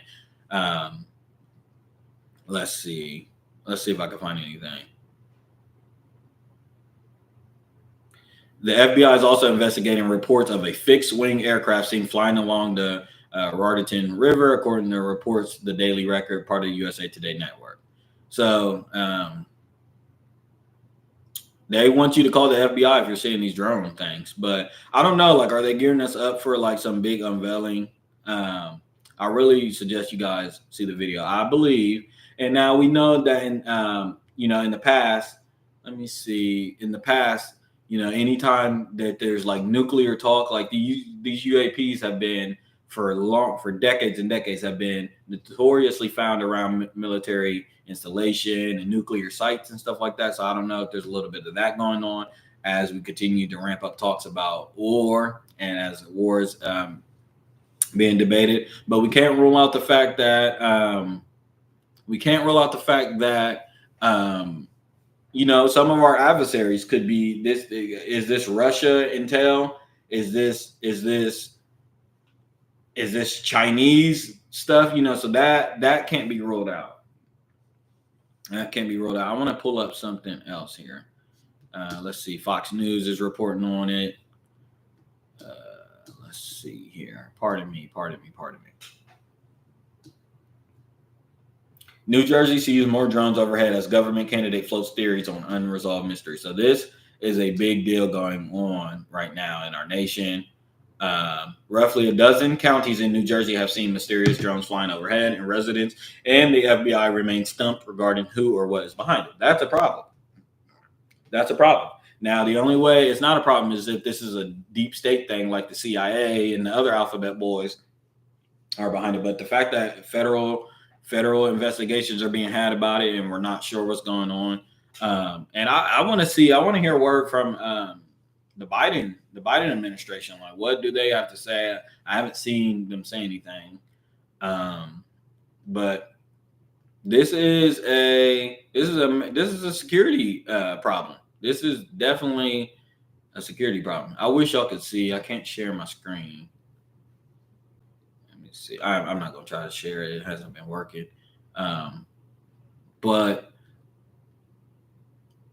Um, let's see. Let's see if I can find anything. The FBI is also investigating reports of a fixed-wing aircraft seen flying along the Raritan River, according to reports the Daily Record, part of the USA Today network. So they want you to call the FBI if you're seeing these drone things. But I don't know, like, are they gearing us up for like some big unveiling? I really suggest you guys see the video. I believe, and now we know that in the past, let me see, in the past, anytime that there's like nuclear talk, like these UAPs have been for decades and decades, have been notoriously found around military installation and nuclear sites and stuff like that. So I don't know if there's a little bit of that going on as we continue to ramp up talks about war and as war is being debated. But we can't rule out the fact that some of our adversaries could be this. Is this Russia intel? Is this Chinese stuff? So that can't be ruled out. That can't be ruled out. I want to pull up something else here. Let's see. Fox News is reporting on it. Let's see here. Pardon me. New Jersey sees more drones overhead as government candidate floats theories on unresolved mystery. So this is a big deal going on right now in our nation. Roughly a dozen counties in New Jersey have seen mysterious drones flying overhead, and residents and the FBI remain stumped regarding who or what is behind it. That's a problem. Now, the only way it's not a problem is if this is a deep state thing like the CIA and the other alphabet boys are behind it. But the fact that federal investigations are being had about it and we're not sure what's going on. And I want to hear word from the Biden administration. Like, what do they have to say? I haven't seen them say anything. But this is a security problem. This is definitely a security problem. I wish y'all could see. I can't share my screen. Let me see. I'm not gonna try to share it. It hasn't been working. But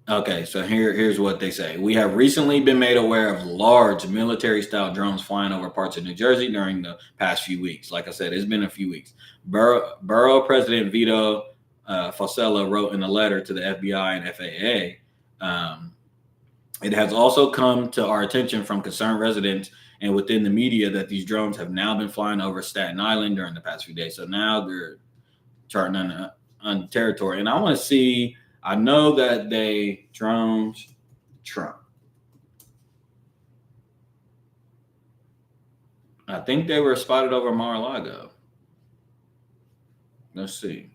okay, so here's what they say. We have recently been made aware of large military-style drones flying over parts of New Jersey during the past few weeks. Like I said, it's been a few weeks. Borough President Vito Fossella wrote in a letter to the FBI and FAA. It has also come to our attention from concerned residents and within the media that these drones have now been flying over Staten Island during the past few days. So now they're charting on territory. And I want to see, I know that they drones Trump. I think they were spotted over Mar-a-Lago. Let's see.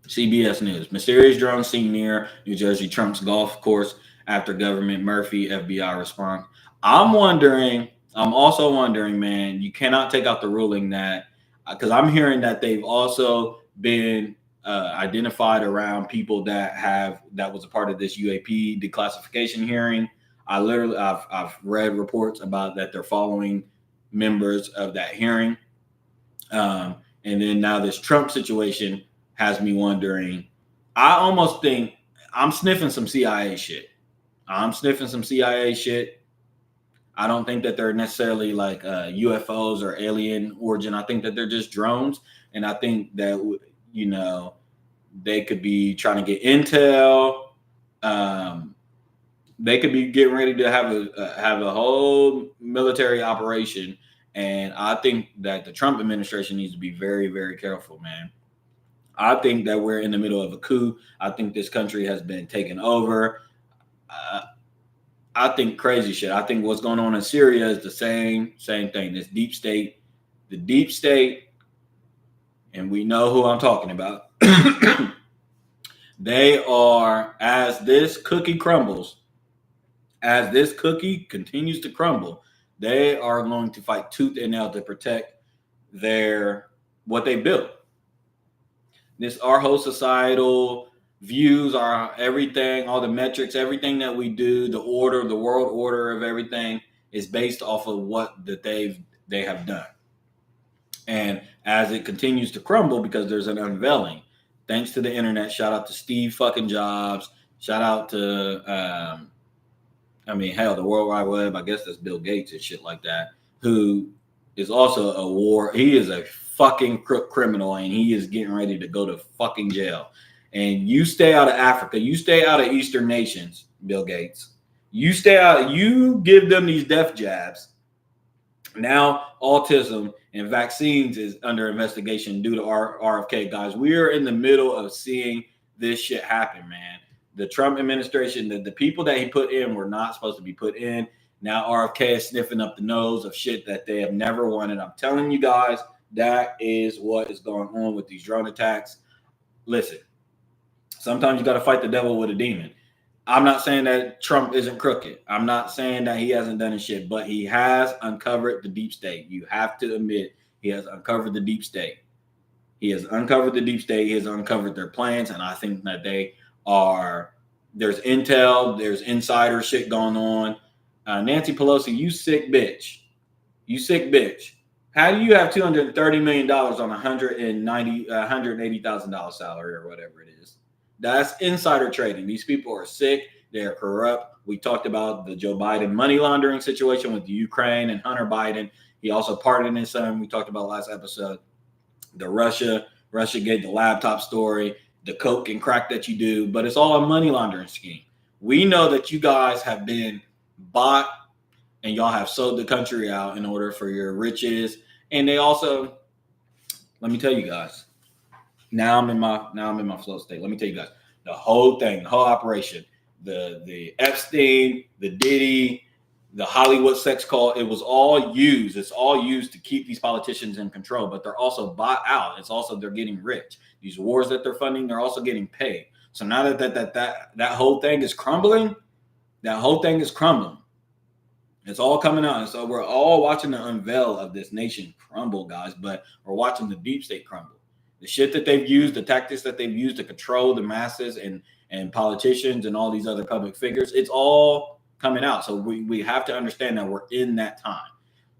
CBS News. Mysterious drone seen near New Jersey Trump's golf course after government Murphy FBI response. I'm also wondering, man, you cannot take out the ruling that, because I'm hearing that they've also been identified around people that was a part of this UAP declassification hearing. I've read reports about that they're following members of that hearing. And then now this Trump situation has me wondering. I almost think I'm sniffing some CIA shit. I don't think that they're necessarily like UFOs or alien origin. I think that they're just drones. And I think that, they could be trying to get intel. They could be getting ready to have a whole military operation. And I think that the Trump administration needs to be very, very careful, man. I think that we're in the middle of a coup. I think this country has been taken over. I think crazy shit. I think what's going on in Syria is the same thing. This deep state, and we know who I'm talking about. They are, as this cookie crumbles, as this cookie continues to crumble, they are going to fight tooth and nail to protect what they built. Our whole societal views, our everything, all the metrics, everything that we do, the order, the world order of everything is based off of what that they have done. And as it continues to crumble because there's an unveiling, thanks to the internet, shout out to Steve fucking Jobs, shout out to I mean, hell, the World Wide Web, I guess that's Bill Gates and shit like that, who is also a war. He is a fucking criminal and he is getting ready to go to fucking jail. And you stay out of Africa, you stay out of Eastern nations, Bill Gates. You stay out, you give them these death jabs. Now, autism and vaccines is under investigation due to RFK. Guys, we are in the middle of seeing this shit happen, man. The Trump administration, the people that he put in were not supposed to be put in. Now RFK is sniffing up the nose of shit that they have never wanted. I'm telling you guys, that is what is going on with these drone attacks. Listen, sometimes you got to fight the devil with a demon. I'm not saying that Trump isn't crooked. I'm not saying that he hasn't done his shit, but he has uncovered the deep state. You have to admit he has uncovered the deep state. He has uncovered the deep state. He has uncovered their plans, and I think that there's intel, there's insider shit going on. Nancy Pelosi, you sick bitch. You sick bitch. How do you have $230 million on $180,000 salary or whatever it is? That's insider trading. These people are sick. They are corrupt. We talked about the Joe Biden money laundering situation with the Ukraine and Hunter Biden. He also pardoned his son. We talked about last episode. The Russia gave the laptop story, the coke and crack that you do, but it's all a money laundering scheme. We know that you guys have been bought and y'all have sold the country out in order for your riches. And they also, let me tell you guys, now I'm in my flow state. Let me tell you guys, the whole thing, the whole operation, the Epstein, the Diddy, the Hollywood sex call, it was all used. It's all used to keep these politicians in control, but they're also bought out. It's also they're getting rich. These wars that they're funding, they're also getting paid. So now that whole thing is crumbling, It's all coming out. And so we're all watching the unveil of this nation crumble, guys, but we're watching the deep state crumble. The shit that they've used, the tactics that they've used to control the masses and politicians and all these other public figures, it's all coming out. So we have to understand that we're in that time.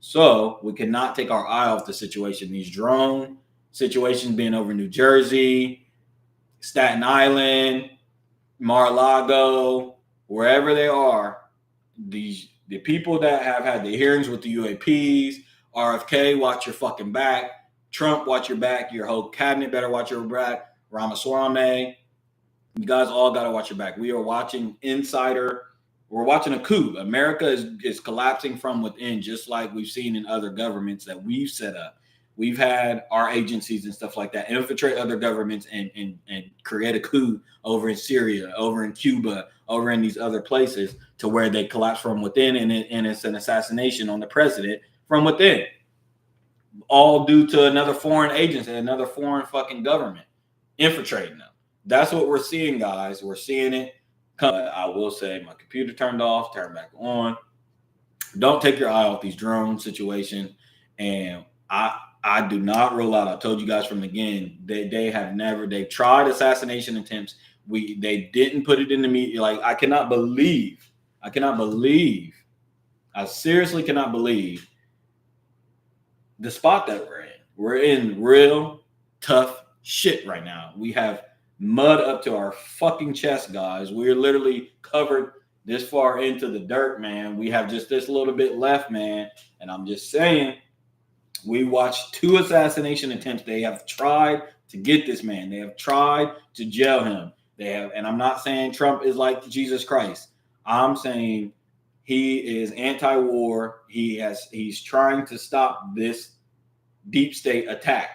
So we cannot take our eye off the situation. These drone situations being over New Jersey, Staten Island, Mar-a-Lago, wherever they are, the people that have had the hearings with the UAPs, RFK, watch your fucking back. Trump, watch your back. Your whole cabinet better watch your back. Ramaswamy, you guys all got to watch your back. We are watching insider. We're watching a coup. America is collapsing from within, just like we've seen in other governments that we've set up. We've had our agencies and stuff like that infiltrate other governments and create a coup over in Syria, over in Cuba, over in these other places to where they collapse from within, and it's an assassination on the president from within. All due to another foreign agency, another foreign fucking government infiltrating them. That's what we're seeing, guys. We're seeing it. I will say my computer turned off, turned back on. Don't take your eye off these drone situations. And I do not rule out. I told you guys from the beginning, they've tried assassination attempts. They didn't put it in the media. Like, I seriously cannot believe the spot that we're in. We're in real tough shit right now. We have mud up to our fucking chest, guys. We're literally covered this far into the dirt, man. We have just this little bit left, man. And I'm just saying, we watched 2 assassination attempts. They have tried to get this man. They have tried to jail him. And I'm not saying Trump is like Jesus Christ. I'm saying he is anti-war. He's trying to stop this deep state attack.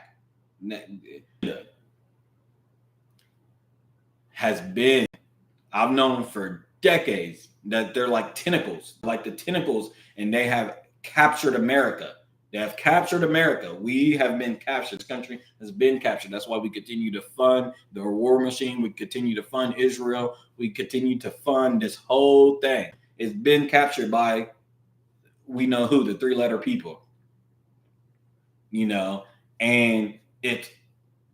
I've known for decades that they're like tentacles, and they have captured America. They have captured America. We have been captured. This country has been captured. That's why we continue to fund the war machine. We continue to fund Israel. We continue to fund this whole thing. It's been captured by, we know who, the 3-letter people. And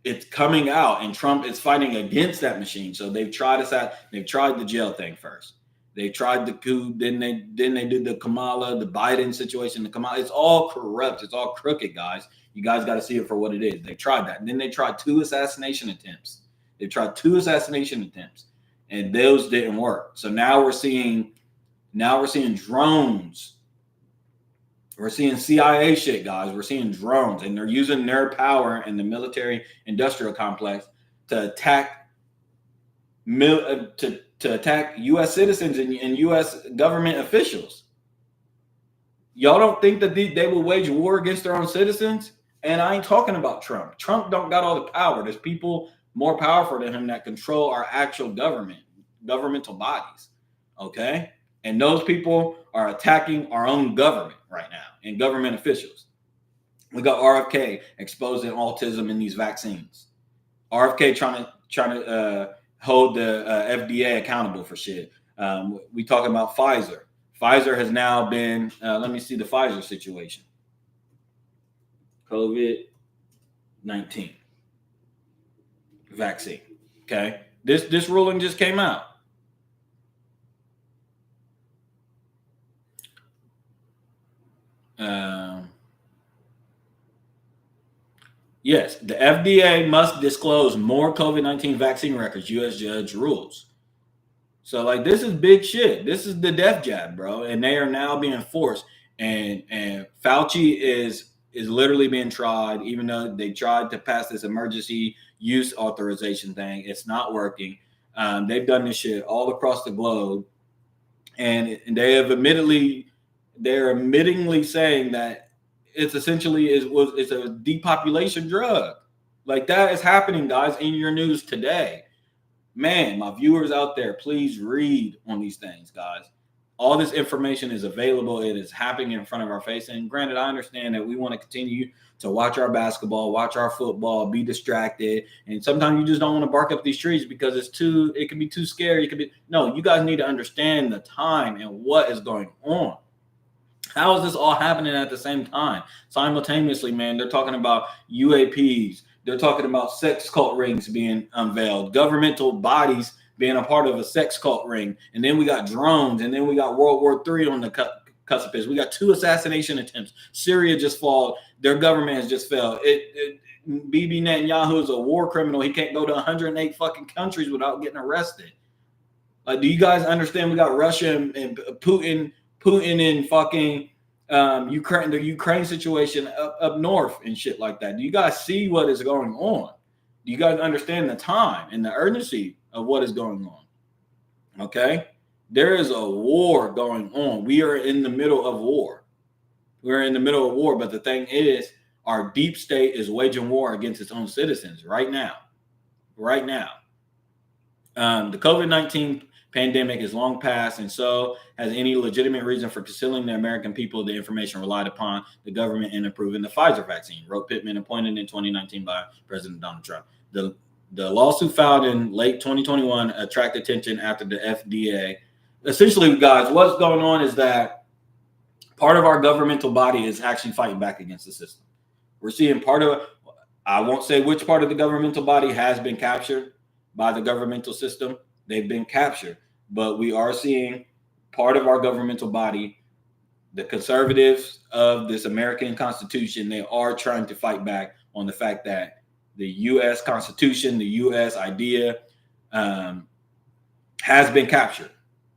it's coming out, and Trump is fighting against that machine. So they've tried the jail thing first. They tried the coup, then they did the Kamala, the Biden situation, the Kamala. It's all corrupt. It's all crooked, guys. You guys got to see it for what it is. They tried that. And then they tried two assassination attempts. And those didn't work. So now we're seeing drones. We're seeing CIA shit, guys. We're seeing drones, and they're using their power in the military industrial complex to attack to attack U.S. citizens and U.S. government officials. Y'all don't think that they will wage war against their own citizens? And I ain't talking about Trump. Trump don't got all the power. There's people more powerful than him that control our actual governmental bodies. Okay? And those people are attacking our own government right now and government officials. We got RFK exposing autism in these vaccines. RFK trying to hold the FDA accountable for shit. We talking about Pfizer. Pfizer has now been, let me see the Pfizer situation. COVID-19 vaccine. Okay. This ruling just came out. Yes, the FDA must disclose more COVID-19 vaccine records, U.S. judge rules. So, like, this is big shit. This is the death jab, bro. And they are now being forced. And Fauci is literally being tried, even though they tried to pass this emergency use authorization thing. It's not working. They've done this shit all across the globe. And they're admittingly saying that it's essentially it's a depopulation drug. Like, that is happening, guys, in your news today. Man, my viewers out there, please read on these things, guys. All this information is available. It is happening in front of our face. And granted, I understand that we want to continue to watch our basketball, watch our football, be distracted. And sometimes you just don't want to bark up these trees because it can be too scary. No, you guys need to understand the time and what is going on. How is this all happening at the same time? Simultaneously, man, they're talking about UAPs. They're talking about sex cult rings being unveiled, governmental bodies being a part of a sex cult ring. And then we got drones, and then we got World War III on the precipice. We got 2 assassination attempts. Syria just fell. Their government has just fell. Bibi Netanyahu is a war criminal. He can't go to 108 fucking countries without getting arrested. Like, do you guys understand? We got Russia and Putin in fucking Ukraine, the Ukraine situation up north and shit like that. Do you guys see what is going on? Do you guys understand the time and the urgency of what is going on? Okay? There is a war going on. We are in the middle of war. We're in the middle of war, but the thing is, our deep state is waging war against its own citizens right now. Right now. The COVID-19 pandemic is long past, and so has any legitimate reason for concealing the American people the information relied upon the government in approving the Pfizer vaccine, wrote Pittman, appointed in 2019 by President Donald Trump. The lawsuit filed in late 2021 attracted attention after the FDA. Essentially, guys, what's going on is that part of our governmental body is actually fighting back against the system. We're seeing I won't say which part of the governmental body has been captured by the governmental system. They've been captured. But we are seeing part of our governmental body, the conservatives of this American Constitution, they are trying to fight back on the fact that the U.S. Constitution, the U.S. idea has been captured.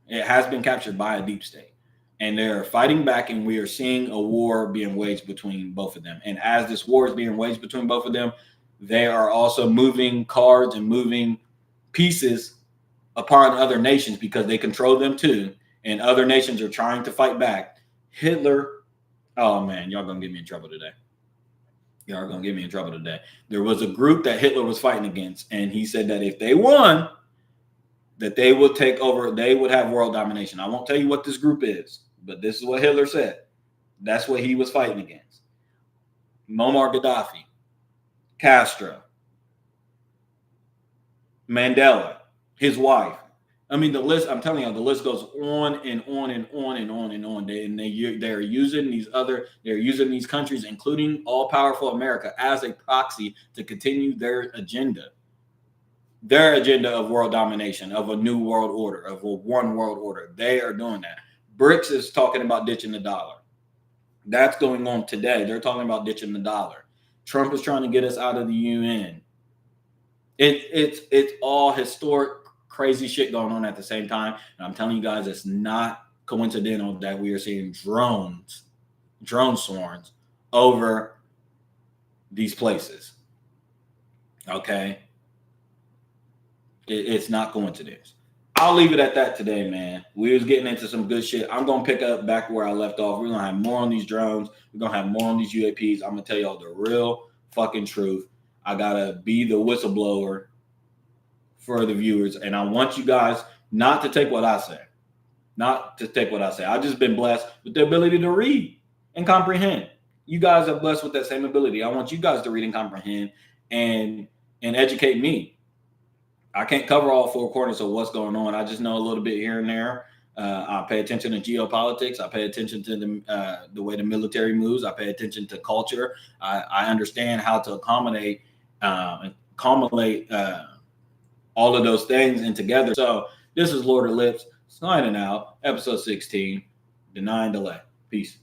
It has been captured by a deep state. And they're fighting back, and we are seeing a war being waged between both of them. And as this war is being waged between both of them, they are also moving cards and moving pieces upon other nations because they control them too, and other nations are trying to fight back. Hitler, oh man, y'all gonna get me in trouble today. There was a group that Hitler was fighting against, and he said that if they won, that they would take over, they would have world domination. I won't tell you what this group is, but this is what Hitler said. That's what he was fighting against. Muammar Gaddafi, Castro, Mandela, his wife, I mean, the list, I'm telling you, the list goes on and on and on and on and on. They're using they're using these countries, including all powerful America, as a proxy to continue their agenda of world domination, of a new world order, of a one world order. They are doing that. BRICS is talking about ditching the dollar. That's going on today. They're talking about ditching the dollar. Trump is trying to get us out of the UN. It's all historic, crazy shit going on at the same time. And I'm telling you guys, it's not coincidental that we are seeing drone swarms over these places. Okay? It's not coincidence. I'll leave it at that today, man. We was getting into some good shit. I'm going to pick up back where I left off. We're going to have more on these drones. We're going to have more on these UAPs. I'm going to tell y'all the real fucking truth. I got to be the whistleblower for the viewers. And I want you guys not to take what I say. Not to take what I say. I've just been blessed with the ability to read and comprehend. You guys are blessed with that same ability. I want you guys to read and comprehend and educate me. I can't cover all four corners of what's going on. I just know a little bit here and there. I pay attention to geopolitics. I pay attention to the way the military moves. I pay attention to culture. I understand how to accommodate all of those things and together. So this is Lord of Lips signing out, episode 16, Denying Delay. Peace.